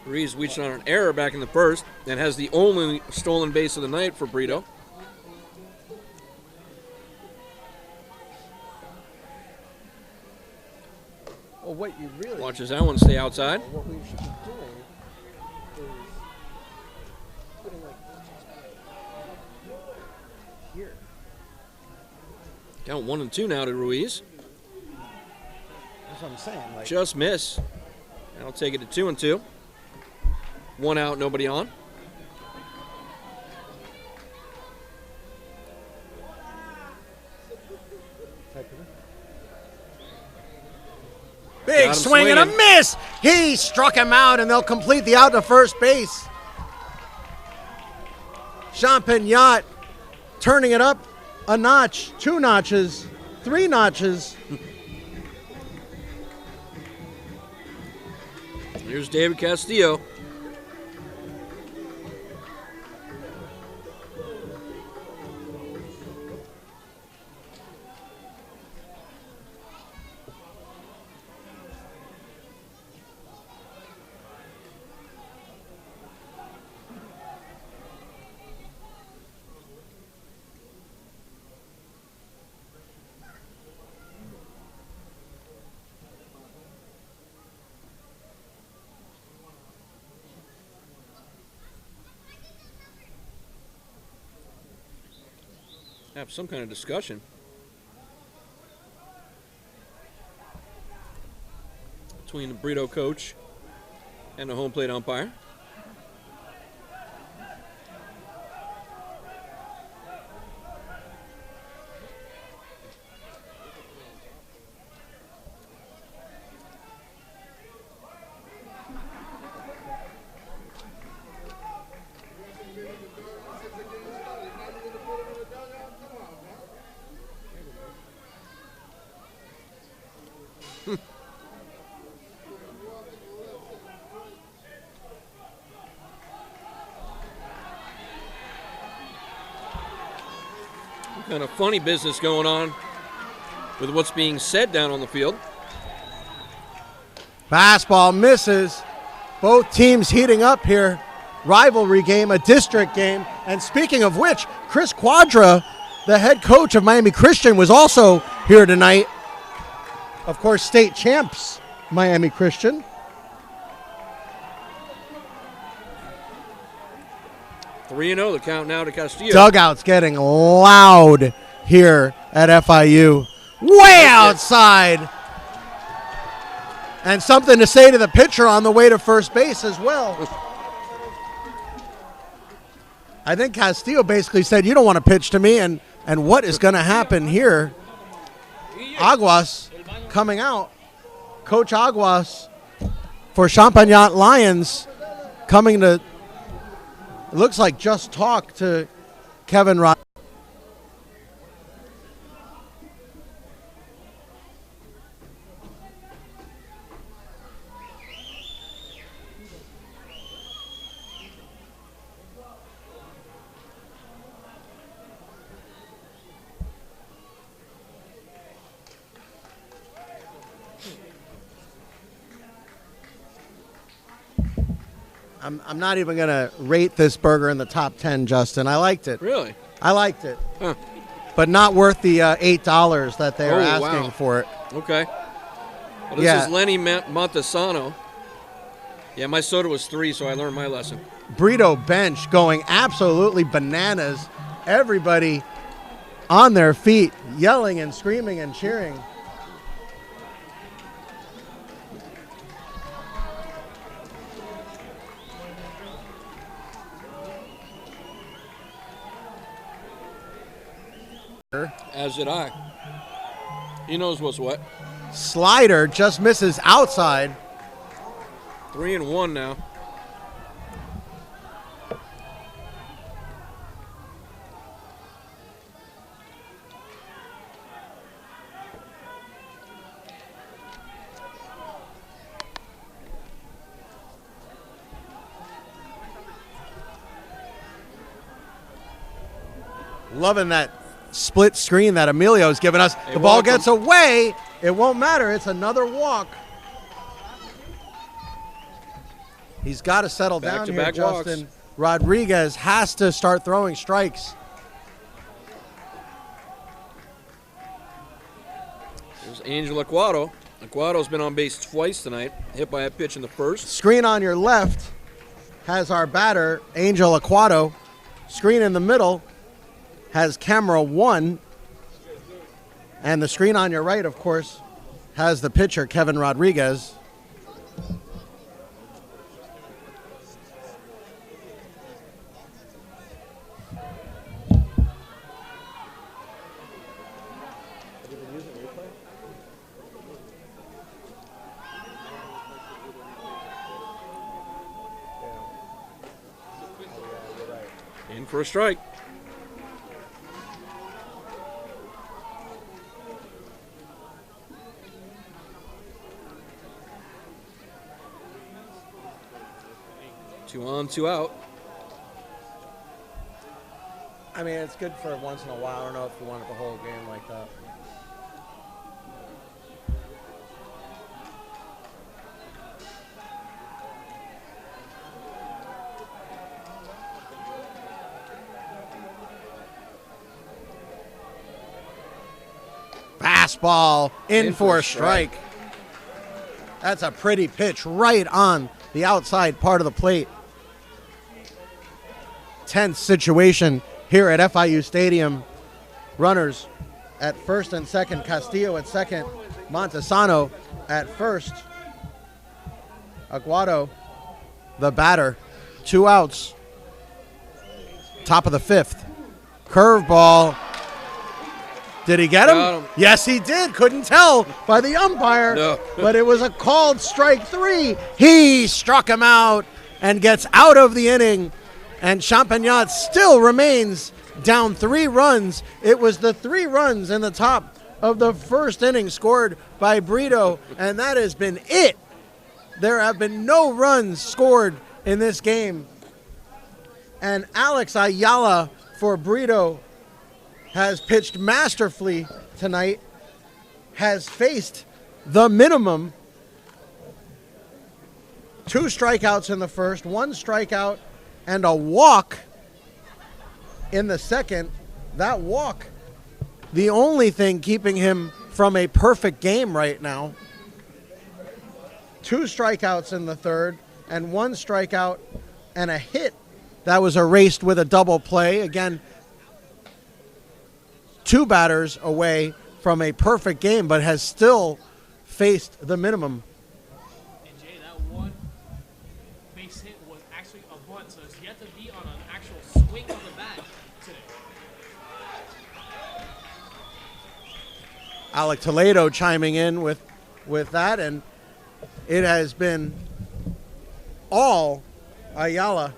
B: Ruiz reached on an error back in the first and has the only stolen base of the night for Brito.
A: Well, what you really
B: Watches that one stay outside.
A: what we should be doing is putting like here.
B: Count 1 and 2 now to Ruiz.
A: That's what I'm saying. Like,
B: Just miss. And I'll take it to 2 and 2. 1 out, nobody on.
A: big
B: Got him
A: swing and a
B: swinging.
A: miss. He struck him out, and they'll complete the out to first base. Champagnat turning it up a notch, 2 notches, 3 notches.
B: Here's David Castillo. Have some kind of discussion between the Brito coach and the home plate umpire. Kind of funny business going on with what's being said down on the field.
A: Fastball misses. Both teams heating up here. Rivalry game, a district game. And speaking of which, Chris Quadra, the head coach of Miami Christian, was also here tonight. Of course, state champs, Miami Christian.
B: 3-0, the count now to Castillo.
A: Dugout's getting loud here at FIU. Way outside. And something to say to the pitcher on the way to first base as well. I think Castillo basically said, you don't want to pitch to me, and what is going to happen here? Aguas coming out. Coach Aguas for Champagnat Lions coming to, it looks like just talk to Kevin Rod. I'm not even going to rate this burger in the top 10, Justin. I liked it.
B: Really?
A: I liked it.
B: Huh.
A: But not worth the $8 that they are
B: Oh,
A: asking
B: wow.
A: for it.
B: Okay. Well, this
A: Yeah.
B: is Lenny Montesano. Yeah, my soda was 3, so I learned my lesson.
A: Brito bench going absolutely bananas. Everybody on their feet, yelling and screaming and cheering.
B: As did I. He knows what's what.
A: Slider just misses outside.
B: 3-1 now.
A: Loving that split screen that Emilio's given us.
B: Hey,
A: the ball
B: welcome.
A: gets away. It won't matter. It's another walk. He's got to settle down here,
B: Back-to-back walks.
A: Justin. Rodriguez has to start throwing strikes.
B: There's Angel Aquato. Aquato's been on base twice tonight. Hit by a pitch in the first.
A: Screen on your left has our batter, Angel Aquato. Screen in the middle has camera 1. And the screen on your right, of course, has the pitcher, Kevin Rodriguez.
B: In for a strike. Two on, two out.
A: I mean, it's good for once in a while. I don't know if you wanted the whole game like that. Fastball in for a strike. That's a pretty pitch right on the outside part of the plate. Tense situation here at FIU Stadium. Runners at first and second. Castillo at second. Montesano at first. Aguado, the batter. 2 outs. Top of the 5th. Curveball. Did he get him?
B: Got him.
A: Yes, he did. Couldn't tell by the umpire.
B: No.
A: But it was a called strike 3. He struck him out and gets out of the inning. And Champagnat still remains down 3 runs. It was the 3 runs in the top of the first inning scored by Brito, and that has been it. There have been no runs scored in this game. And Alex Ayala for Brito has pitched masterfully tonight, has faced the minimum. 2 strikeouts in the first, 1 strikeout, and a walk in the second. That walk, the only thing keeping him from a perfect game right now. 2 strikeouts in the third, and 1 strikeout and a hit that was erased with a double play. Again, 2 batters away from a perfect game, but has still faced the minimum.
F: And Jay, that one base hit was actually a bunt, so it's yet to be on an actual swing on the bat today.
A: Alec Toledo chiming in with that, and it has been all Ayala.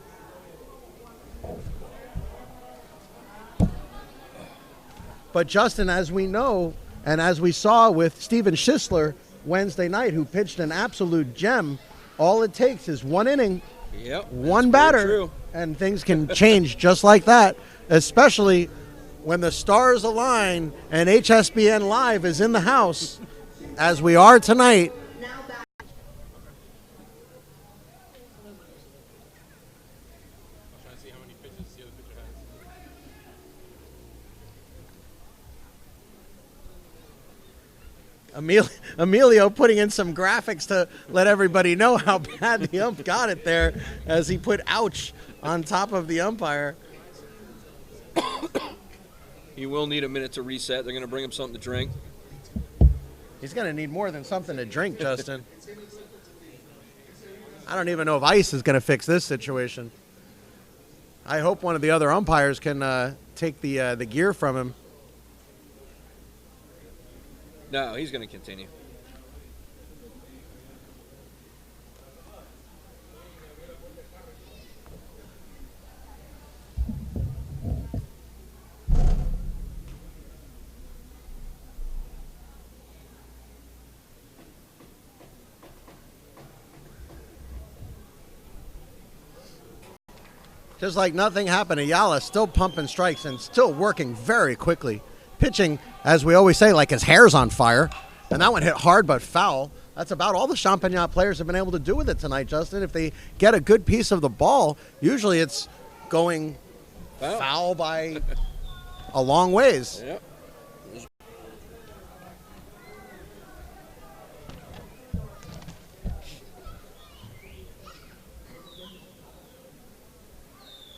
A: But Justin, as we know, and as we saw with Steven Schisler Wednesday night, who pitched an absolute gem, all it takes is 1 inning,
B: Yep.
A: 1
B: that's very
A: batter,
B: true.
A: and things can change just like that, especially when the stars align and HSBN Live is in the house, as we are tonight.
C: Now back.
A: Emilio putting in some graphics to let everybody know how bad the ump got it there as he put ouch on top of the umpire.
B: He will need a minute to reset. They're going to bring him something to drink.
A: He's going to need more than something to drink, Justin. I don't even know if ice is going to fix this situation. I hope one of the other umpires can take the gear from him.
B: No, he's going to continue.
A: Just like nothing happened, Ayala still pumping strikes and still working very quickly. Pitching, as we always say, like his hair's on fire. And that one hit hard but foul. That's about all the Champagnat players have been able to do with it tonight, Justin. If they get a good piece of the ball, usually it's going foul by a long ways.
B: Yep.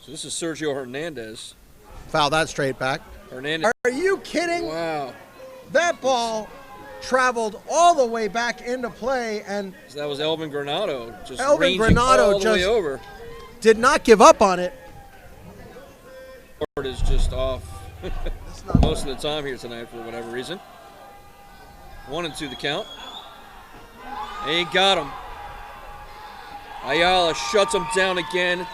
B: So this is Sergio Hernandez.
A: Foul that straight back.
B: Hernandez.
A: Are you kidding?
B: Wow.
A: That ball traveled all the way back into play, and
B: So that was Elvin Granado. Just
A: Elvin
B: ranging
A: Granado
B: all the way over.
A: did not give up on it.
B: Board is just off most of the time here tonight for whatever reason. 1-2 the count. And he got him. Ayala shuts him down again.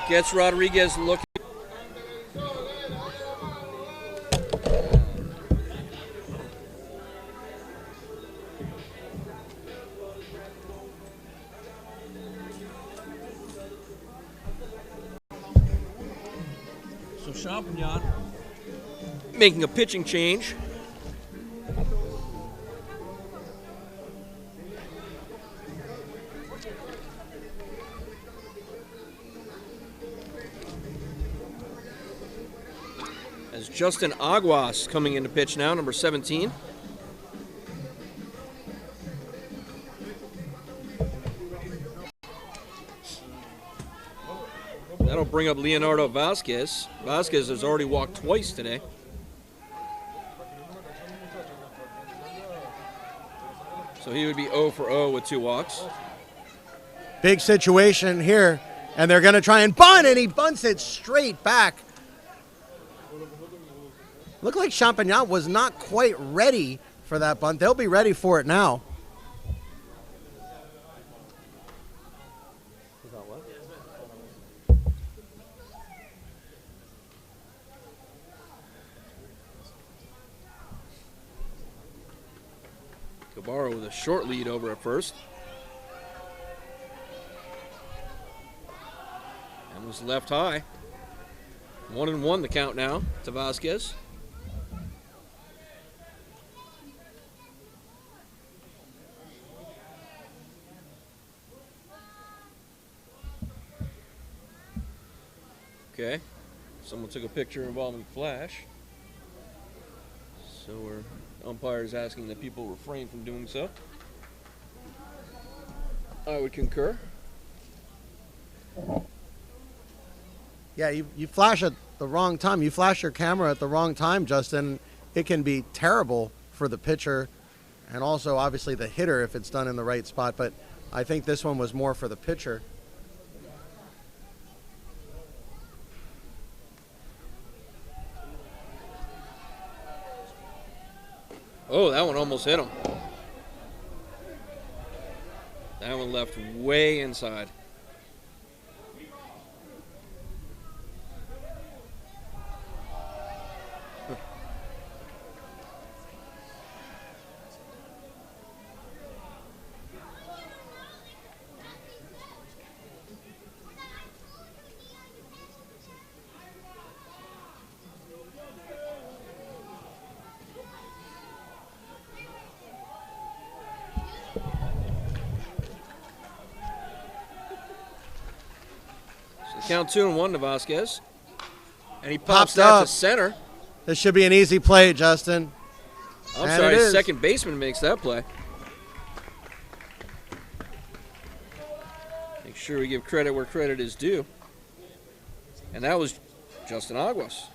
B: Gets Rodriguez looking. So Champagnat making a pitching change. As Justin Aguas coming into pitch now, number 17. That'll bring up Leonardo Vasquez. Vasquez has already walked twice today. So he would be 0 for 0 with 2 walks.
A: Big situation here, and they're going to try and bunt, and he bunts it straight back. Looked like Champagnat was not quite ready for that bunt. They'll be ready for it now.
B: Gabarro with a short lead over at first. And was left high. 1-1 the count now to Vasquez. Okay, someone took a picture involving Flash. So umpires asking that people refrain from doing so. I would concur.
A: Yeah, you flash at the wrong time. You flash your camera at the wrong time, Justin. It can be terrible for the pitcher and also obviously the hitter if it's done in the right spot. But I think this one was more for the pitcher.
B: Oh, that one almost hit him. That one left way inside. Count 2-1 to Vasquez. And he pops that
A: up
B: to center.
A: This should be an easy play, Justin.
B: I'm
A: And
B: sorry,
A: it is.
B: second baseman makes that play. Make sure we give credit where credit is due. And that was Justin Aguas.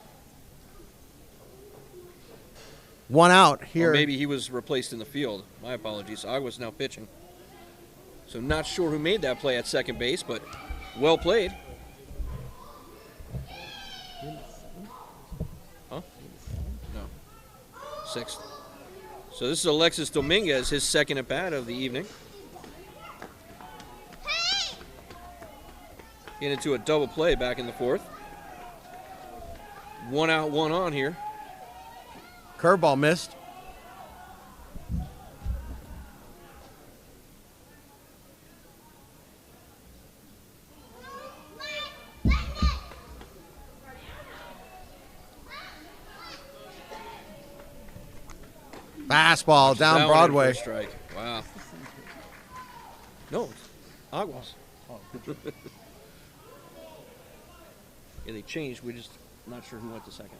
A: One out here.
B: Or maybe he was replaced in the field. My apologies. Aguas now pitching. So not sure who made that play at second base, but well played. Huh? No. 6th. So this is Alexis Dominguez, his second at bat of the evening. Get into a double play back in the 4th. 1 out, 1 on here.
A: Curveball missed. Fastball down
B: That one in for
A: Broadway.
B: a strike. Wow. No, it's Aguas. Yeah, they changed. We're just not sure who went to second.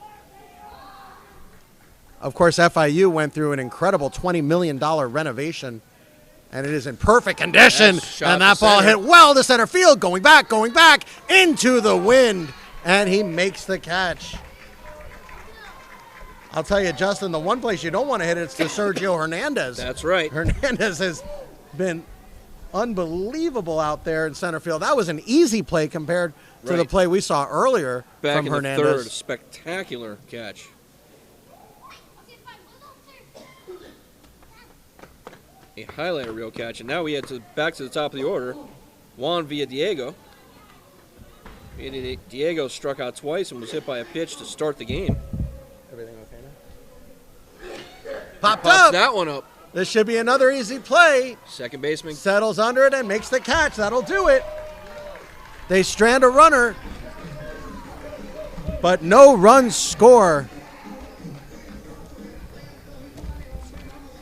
A: Of course, FIU went through an incredible $20 million renovation, and it is in perfect condition.
B: That's shot
A: And that
B: to
A: ball
B: center.
A: hit well to center field, going back into the wind, and he makes the catch. I'll tell you, Justin, the one place you don't want to hit it's to Sergio Hernandez.
B: That's right.
A: Hernandez has been unbelievable out there in center field. That was an easy play compared to the
B: Right.
A: play we saw earlier
B: Back
A: from
B: in
A: Hernandez.
B: the 3rd, spectacular catch. A highlighter reel catch, and now we head back to the top of the order. Juan Villadiego. Diego struck out twice and was hit by a pitch to start the game.
A: Everything okay now? Popped
B: Pops
A: up.
B: that one up.
A: This should be another easy play.
B: Second baseman.
A: Settles under it and makes the catch. That'll do it. They strand a runner, but no runs score.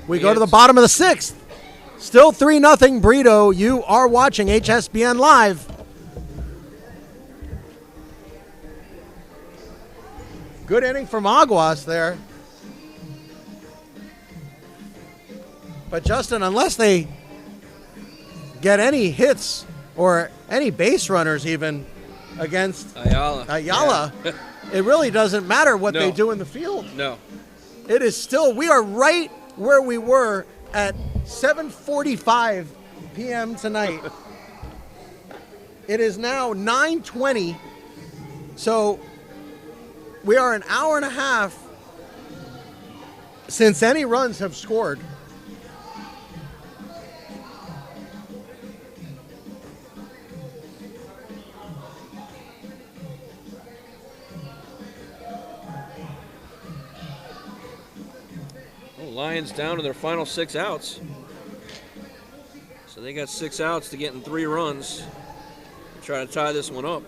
A: We go to the bottom of the 6th. Still 3-0 Brito. You are watching HSBN Live. Good inning from Aguas there. But Justin, unless they get any hits or any base runners even against Ayala,
B: Yeah.
A: it really doesn't matter what
B: No.
A: they do in the field.
B: No.
A: It is still, we are right where we were at 7:45 p.m. tonight. It is now 9:20, so we are an hour and a half since any runs have scored.
B: Lions down to their final 6 outs. So they got 6 outs to get in 3 runs. Try to tie this one up.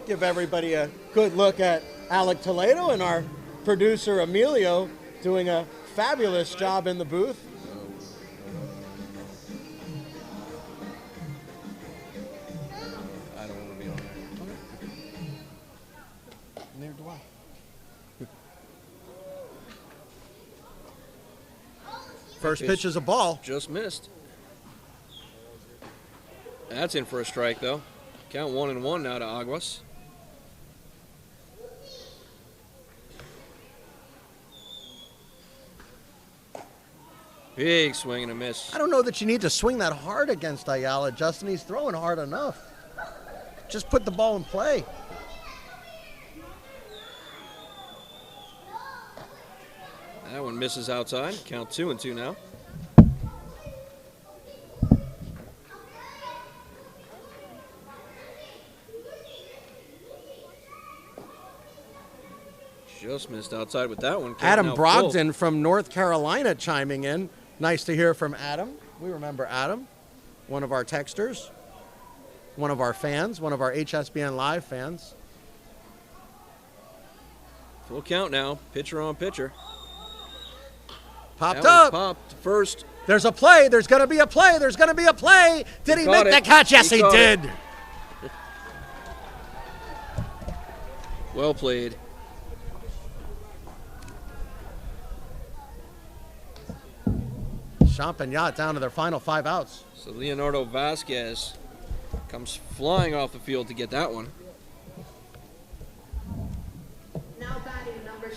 A: Give everybody a good look at Alec Toledo and our producer Emilio doing a fabulous job in the booth.
B: I don't want to be on there.
A: Neither do I. First pitch is a ball.
B: Just missed. That's in for a strike, though. Count 1-1 now to Aguas. Big swing and a miss.
A: I don't know that you need to swing that hard against Ayala, Justin. He's throwing hard enough. Just put the ball in play.
B: That one misses outside. Count 2-2 now. Just missed outside with that one. Count
A: Adam
B: now full.
A: Brogdon from North Carolina chiming in. Nice to hear from Adam. We remember Adam, one of our texters, one of our fans, one of our HSBN Live fans.
B: Full count now. Pitcher on pitcher.
A: Popped
B: That one's
A: up.
B: popped first.
A: There's a play. There's going to be a play. There's going to be a play. Did he
B: caught
A: make
B: it.
A: the catch? Yes,
B: He
A: he
B: caught
A: did.
B: it. Well played.
A: Champagnat down to their final 5 outs.
B: So Leonardo Vasquez comes flying off the field to get that one.
C: Now batting number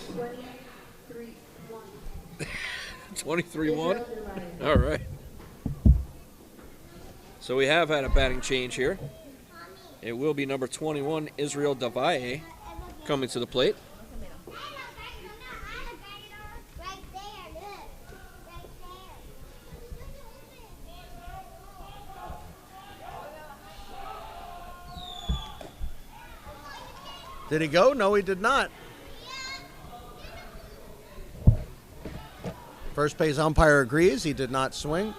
C: 23-1.
B: 23-1. All right. So we have had a batting change here. It will be number 21, Israel Davaye, coming to the plate.
A: Did he go? No, he did not. First base umpire agrees. He did not swing.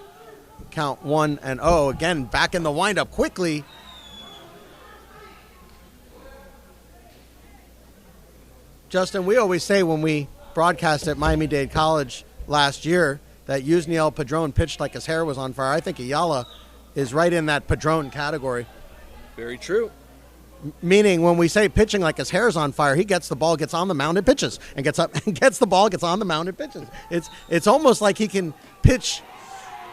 A: Count 1-0. Again, back in the windup quickly. Justin, we always say when we broadcast at Miami-Dade College last year that Yusniel Padron pitched like his hair was on fire. I think Ayala is right in that Padron category.
B: Very true.
A: Meaning when we say pitching like his hair's on fire, he gets the ball, gets on the mound and pitches, and gets up and gets the ball, gets on the mound and pitches. It's almost like he can pitch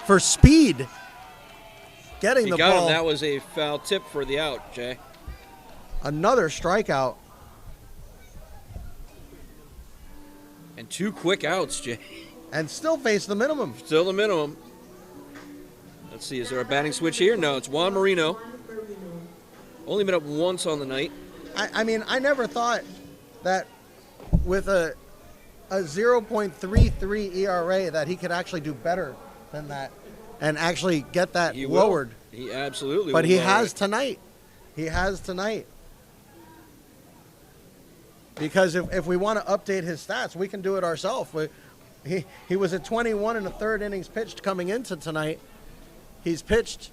A: for speed. Getting
B: He
A: the
B: got
A: ball.
B: him. That was a foul tip for the out, Jay.
A: Another strikeout.
B: And 2 quick outs, Jay.
A: And still face the minimum.
B: Still the minimum. Let's see, is there a batting switch here? No, it's Juan Marino. Only been up once on the night.
A: I mean, I never thought that with a 0.33 ERA that he could actually do better than that and actually get that
B: He will.
A: lowered.
B: He absolutely
A: But
B: will
A: he
B: lower
A: has
B: it.
A: tonight. He has tonight. Because if we want to update his stats, we can do it ourselves. He was at 21 and a third innings pitched coming into tonight. He's pitched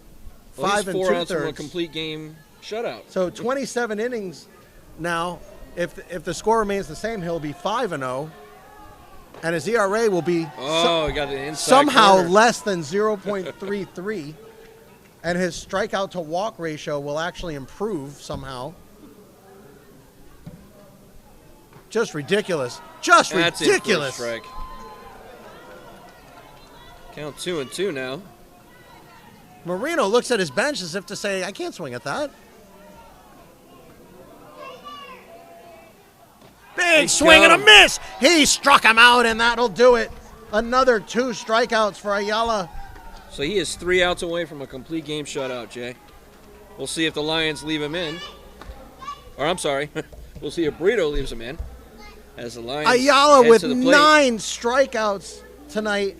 B: Well,
A: 5
B: he's
A: and
B: 4 outs from a
A: 2/3.
B: complete game shutout.
A: So 27 innings now. If the score remains the same, he'll be 5-0, and his ERA will be
B: Oh, he got an inside
A: somehow
B: corner.
A: less than 0.33, and his strikeout to walk ratio will actually improve somehow. Just ridiculous. Just
B: That's it for a
A: ridiculous.
B: strike. Count 2-2 now.
A: Marino looks at his bench as if to say, I can't swing at that. Big
B: He
A: swing
B: got
A: and a
B: him.
A: miss. He struck him out, and that'll do it. Another 2 strikeouts for Ayala.
B: So he is 3 outs away from a complete game shutout, Jay. We'll see if the Lions leave him in. Or I'm sorry, we'll see if Brito leaves him in. As the Lions
A: Ayala
B: head
A: with
B: to the plate.
A: 9 strikeouts tonight.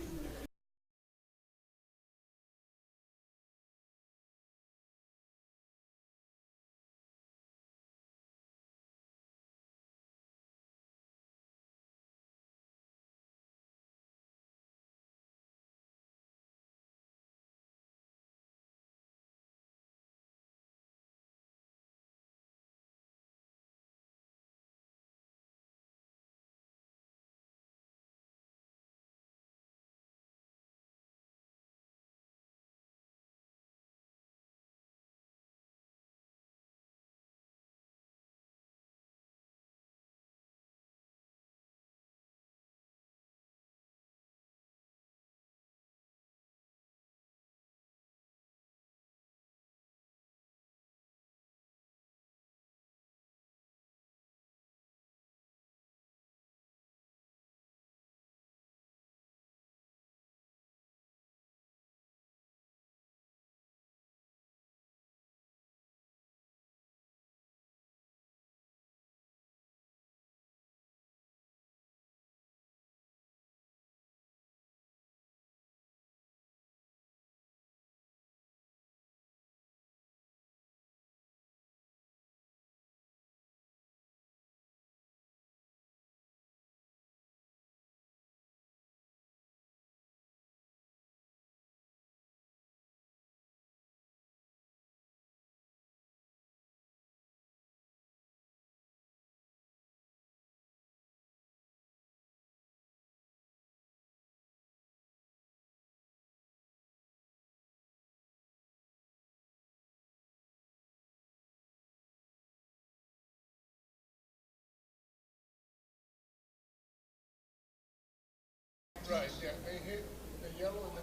G: Right, yeah, they hit the yellow and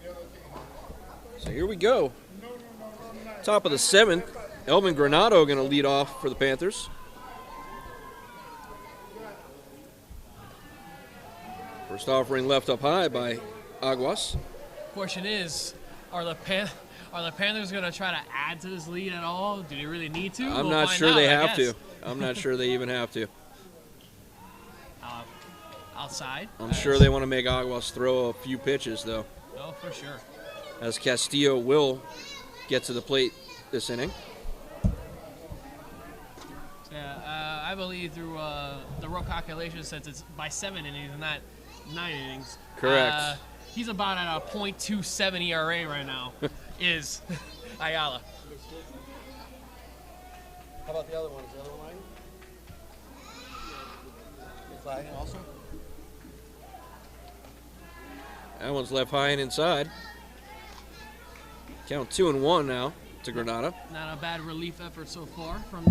G: the other thing.
B: So here we go. Top of the 7th. Elvin Granado going to lead off for the Panthers. First offering left up high by Aguas.
F: Question is, Are the Panthers going to try to add to this lead at all? Do they really need to?
B: I'm
F: We'll
B: not
F: find
B: sure
F: out,
B: they
F: I
B: have
F: guess.
B: to. I'm not sure they even have to.
F: Outside?
B: I'm sure they want to make Aguas throw a few pitches, though,
F: Oh, for sure.
B: as Castillo will get to the plate this inning.
F: Yeah, I believe through the rough calculations, since it's by 7 innings and not 9 innings.
B: Correct.
F: He's about at a .27 ERA right now. Is Ayala.
A: How about the other one? Is the other one mine? Flag also?
B: That one's left high and inside. Count 2-1 now to Granada.
F: Not a bad relief effort so far from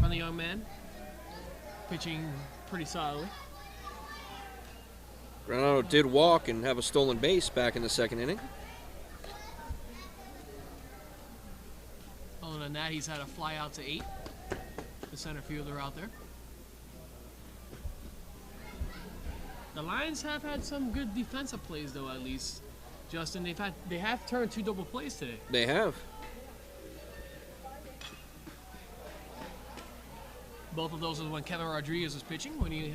F: the young man. Pitching pretty solidly.
B: Granado did walk and have a stolen base back in the second inning.
F: Other than that, he's had a fly out to 8. The center fielder out there. The Lions have had some good defensive plays, though. At least, Justin, they have turned 2 double plays today.
B: They have.
F: Both of those was when Kevin Rodriguez was pitching. When he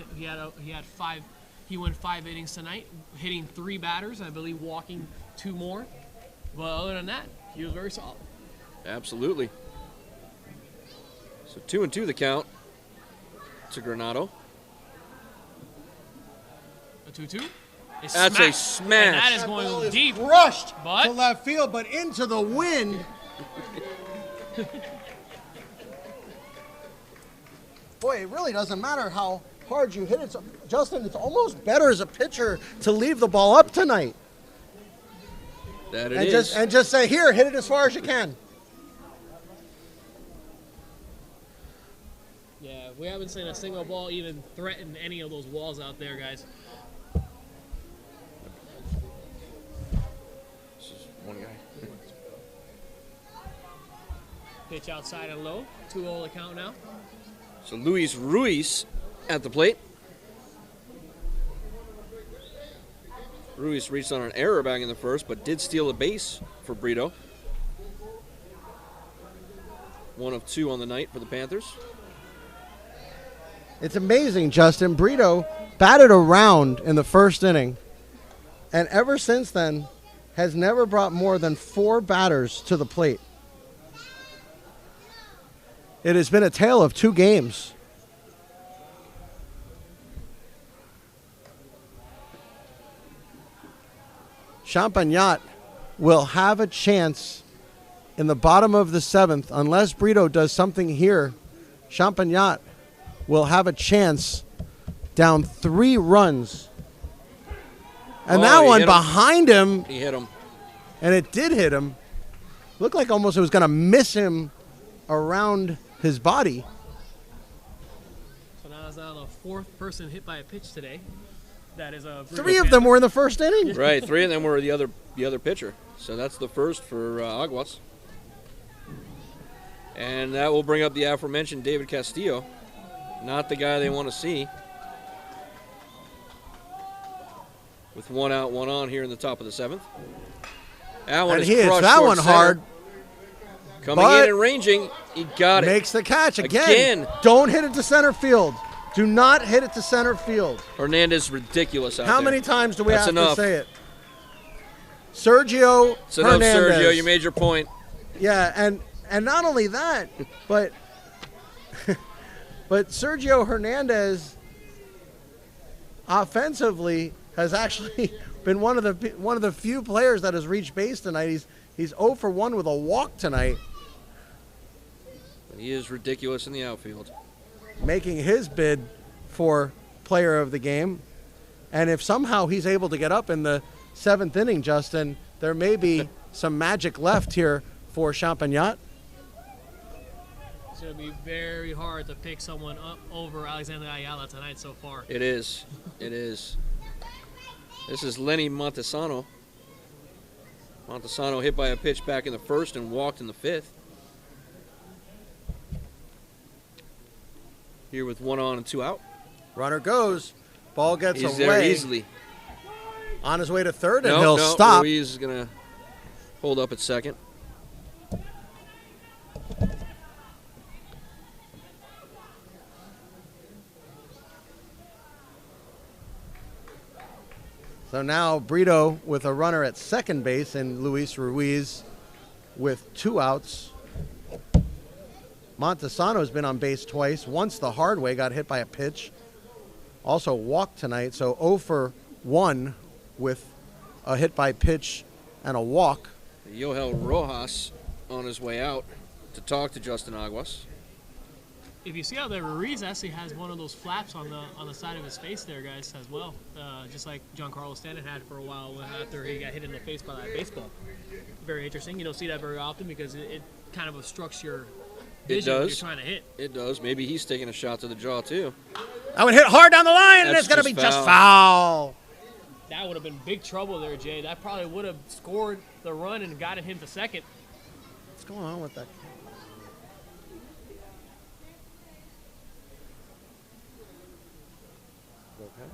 F: went 5 innings tonight, hitting 3 batters, I believe walking 2 more. But other than that, he was very solid.
B: Absolutely. So 2-2 the count to Granado.
F: A 2-2.
B: That's a smash.
F: And that is
A: That ball
F: going
A: is
F: deep.
A: crushed
F: But-
A: to left field, but into the wind. Boy, it really doesn't matter how hard you hit it. So, Justin, it's almost better as a pitcher to leave the ball up tonight
B: That it
A: and
B: is.
A: just say, here, hit it as far as you can.
F: Yeah, we haven't seen a single ball even threaten any of those walls out there, guys.
B: This is one guy.
F: Pitch outside and low. 2-0 the count now.
B: So Luis Ruiz at the plate. Ruiz reached on an error back in the first, but did steal a base for Brito. 1 of 2 on the night for the Panthers.
A: It's amazing, Justin. Brito batted around in the first inning, and ever since then has never brought more than 4 batters to the plate. It has been a tale of 2 games. Champagnat will have a chance in the bottom of the 7th. Unless Brito does something here, Champagnat will have a chance down 3 runs. And
B: Oh,
A: that
B: he
A: one
B: hit him.
A: behind him,
B: He hit him.
A: and it did hit him. Looked like almost it was going to miss him around his body.
F: So now it's now the 4th person hit by a pitch today. That is a
A: 3 of them were in the first inning.
B: Right, 3 of them were the other pitcher. So that's the first for Aguas. And that will bring up the aforementioned David Castillo. Not the guy they want to see. With 1 out, 1 on here in the top of the 7th. That one
A: And
B: is
A: he hits
B: crushed
A: that
B: towards
A: one
B: center.
A: hard.
B: Coming
A: but
B: in and ranging. He got it.
A: Makes the catch again.
B: Again.
A: Don't hit it to center field. Do not hit it to center field.
B: Hernandez ridiculous out
A: How
B: there.
A: many times do we
B: That's
A: have
B: enough.
A: to say it? Sergio
B: It's enough,
A: Hernandez.
B: Sergio. You made your point.
A: Yeah, and not only that, but but Sergio Hernandez offensively has actually been one of the few players that has reached base tonight. He's 0 for 1 with a walk tonight,
B: He is ridiculous in the outfield.
A: making his bid for player of the game. And if somehow he's able to get up in the 7th inning, Justin, there may be some magic left here for Champagnat.
F: It's going to be very hard to pick someone up over Alexander Ayala tonight so far.
B: It is. It is. This is Lenny Montesano. Montesano hit by a pitch back in the first and walked in the 5th. Here with 1 on and 2 out.
A: Runner goes. Ball gets
B: He's
A: away.
B: there easily.
A: On his way to third, and
B: No,
A: he'll stop.
B: Ruiz is going to hold up at second.
A: So now Brito with a runner at second base and Luis Ruiz with 2 outs. Montesano's been on base twice. Once the hard way, got hit by a pitch. Also walked tonight, so 0 for 1 with a hit by pitch and a walk.
B: Yohel Rojas on his way out to talk to Justin Aguas.
F: If you see how there, Ruiz actually has one of those flaps on the side of his face there, guys, as well. Just like Giancarlo Stanton had for a while after he got hit in the face by that baseball. Very interesting. You don't see that very often because it kind of obstructs your vision when you're trying to hit.
B: It does. Maybe he's taking a shot to the jaw, too.
A: That would hit hard down the line, and
B: That's
A: it's going to be
B: just
A: just foul.
F: That would have been big trouble there, Jay. That probably would have scored the run and gotten him to second.
A: What's going on with that? Okay.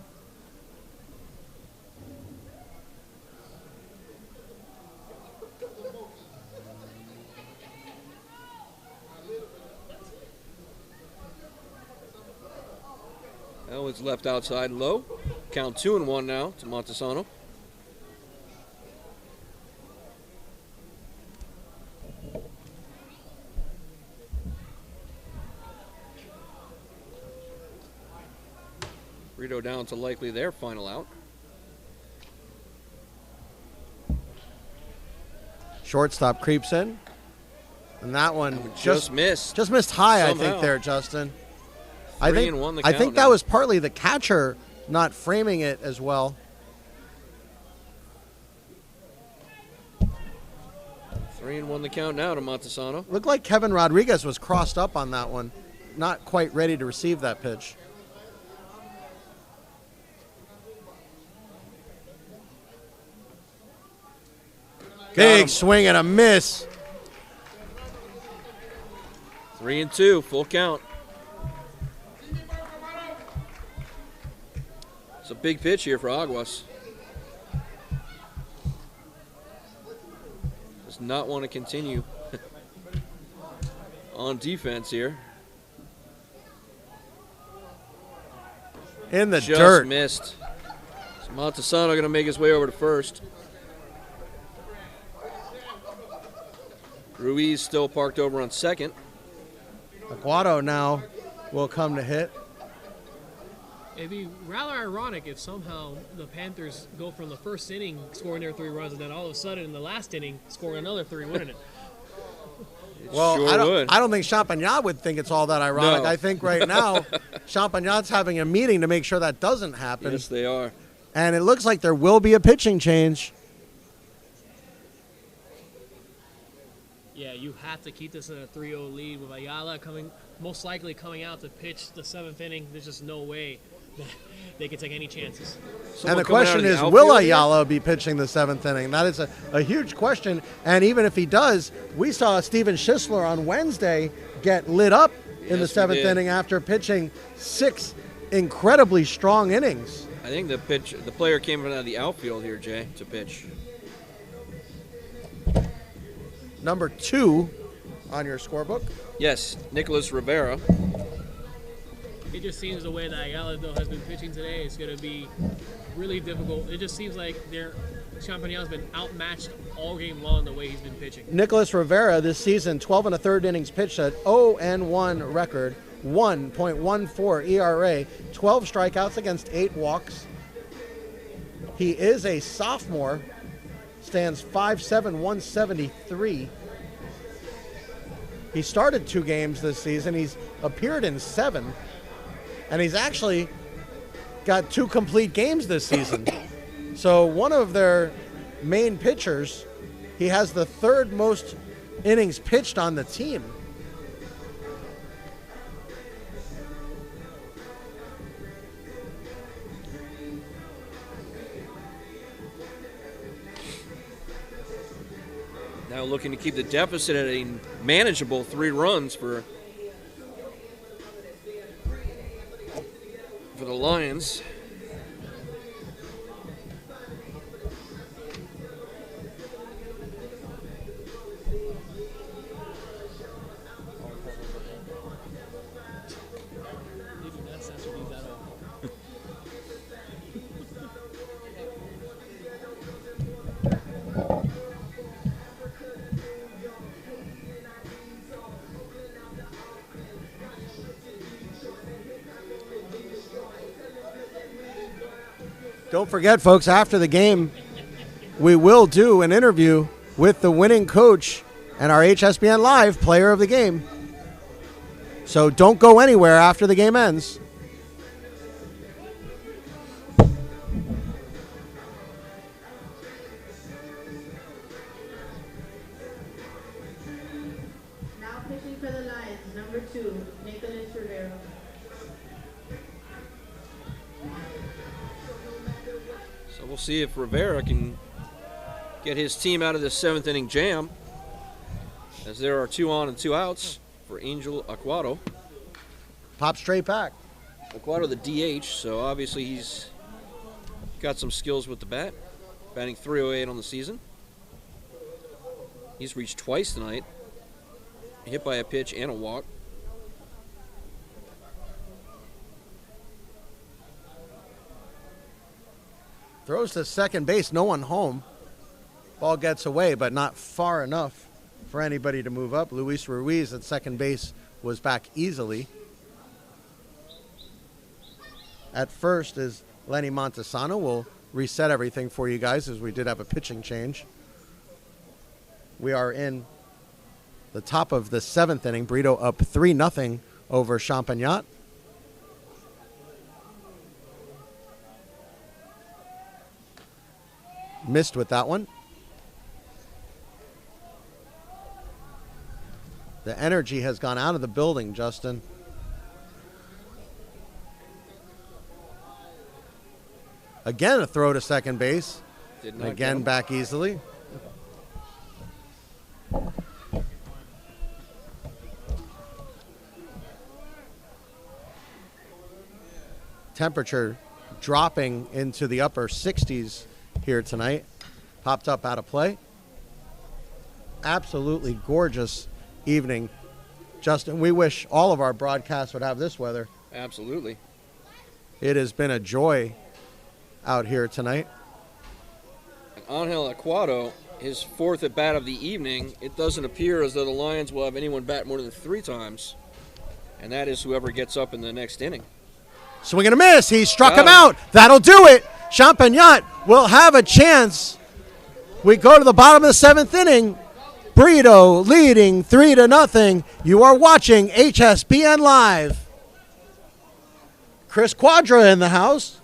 B: That was left outside low. Count 2-1 now to Montesano. Brito down to likely their final out.
A: Shortstop creeps in. And that one
B: Just missed.
A: Just missed high, I
B: Somehow.
A: think, there, Justin.
B: 3-1 the
A: I
B: count
A: think
B: now.
A: that was partly the catcher not framing it as well.
B: 3-1 the count now to Montesano.
A: Looked like Kevin Rodriguez was crossed up on that one. Not quite ready to receive that pitch. Big
B: him.
A: swing and a miss.
B: 3-2, full count. It's a big pitch here for Aguas. Does not want to continue on defense here.
A: In the
B: Just
A: dirt.
B: missed. So Montesano going to make his way over to first. Ruiz still parked over on second.
A: Aguado now will come to hit.
F: It'd be rather ironic if somehow the Panthers go from the first inning scoring their 3 runs and then all of a sudden in the last inning scoring another 3, wouldn't it?
A: Well,
B: Sure
A: I don't think Champagnat would think it's all that ironic.
B: No.
A: I think right now Champagnat's having a meeting to make sure that doesn't happen.
B: Yes, they are.
A: And it looks like there will be a pitching change.
F: Yeah, you have to keep this in a 3-0 lead with Ayala most likely coming out to pitch the 7th inning. There's just no way that they can take any chances.
B: Someone
A: And the
B: coming out
A: question
B: of the
A: is, will
B: outfield here?
A: Ayala be pitching the 7th inning? That is a huge question. And even if he does, we saw Steven Schisler on Wednesday get lit up in the
B: Yes, we
A: 7th
B: did.
A: inning after pitching 6 incredibly strong innings.
B: I think the player came out of the outfield here, Jay, to pitch.
A: Number 2 on your scorebook.
B: Yes, Nicholas Rivera.
F: It just seems the way that Ayala though has been pitching today is going to be really difficult. It just seems like Champagnat's been outmatched all game long the way he's been pitching.
A: Nicholas Rivera this season, 12 1/3 innings pitched at 0-1 record, 1.14 ERA, 12 strikeouts against 8 walks. He is a sophomore, stands 5'7", 173. He started 2 games this season. He's appeared in 7, and he's actually got 2 complete games this season. So one of their main pitchers, he has the 3rd most innings pitched on the team.
B: Now looking to keep the deficit at a manageable 3 runs for the Lions.
A: Don't forget, folks, after the game, we will do an interview with the winning coach and our HSBN Live player of the game. So don't go anywhere after the game ends.
C: Now pitching for the Lions, number 2, Nicholas Rivera.
B: So we'll see if Rivera can get his team out of the 7th inning jam, as there are 2 on and 2 outs for Angel Aquado.
A: Pop straight back.
B: Aquado the DH, so obviously he's got some skills with the bat. Batting .308 on the season. He's reached twice tonight. Hit by a pitch and a walk.
A: Throws to second base, no one home. Ball gets away, but not far enough for anybody to move up. Luis Ruiz at second base was back easily. At first is Lenny Montesano. We'll reset everything for you guys as we did have a pitching change. We are in the top of the 7th inning. Brito up 3-0 over Champagnat. Missed with that one. The energy has gone out of the building, Justin. Again, a throw to second base.
B: Did not
A: Again,
B: get him.
A: back easily. Temperature dropping into the upper 60s here tonight. Popped up out of play. Absolutely gorgeous evening. Justin, we wish all of our broadcasts would have this weather.
B: Absolutely.
A: It has been a joy out here tonight.
B: Angel Aquado, his 4th at bat of the evening. It doesn't appear as though the Lions will have anyone bat more than 3 times, and that is whoever gets up in the next inning.
A: Swing and a miss. He struck
B: Got
A: him
B: him.
A: out. That'll do it. Champagnat will have a chance. We go to the bottom of the 7th inning. Brito leading 3-0. You are watching HSBN Live. Chris Quadra in the house.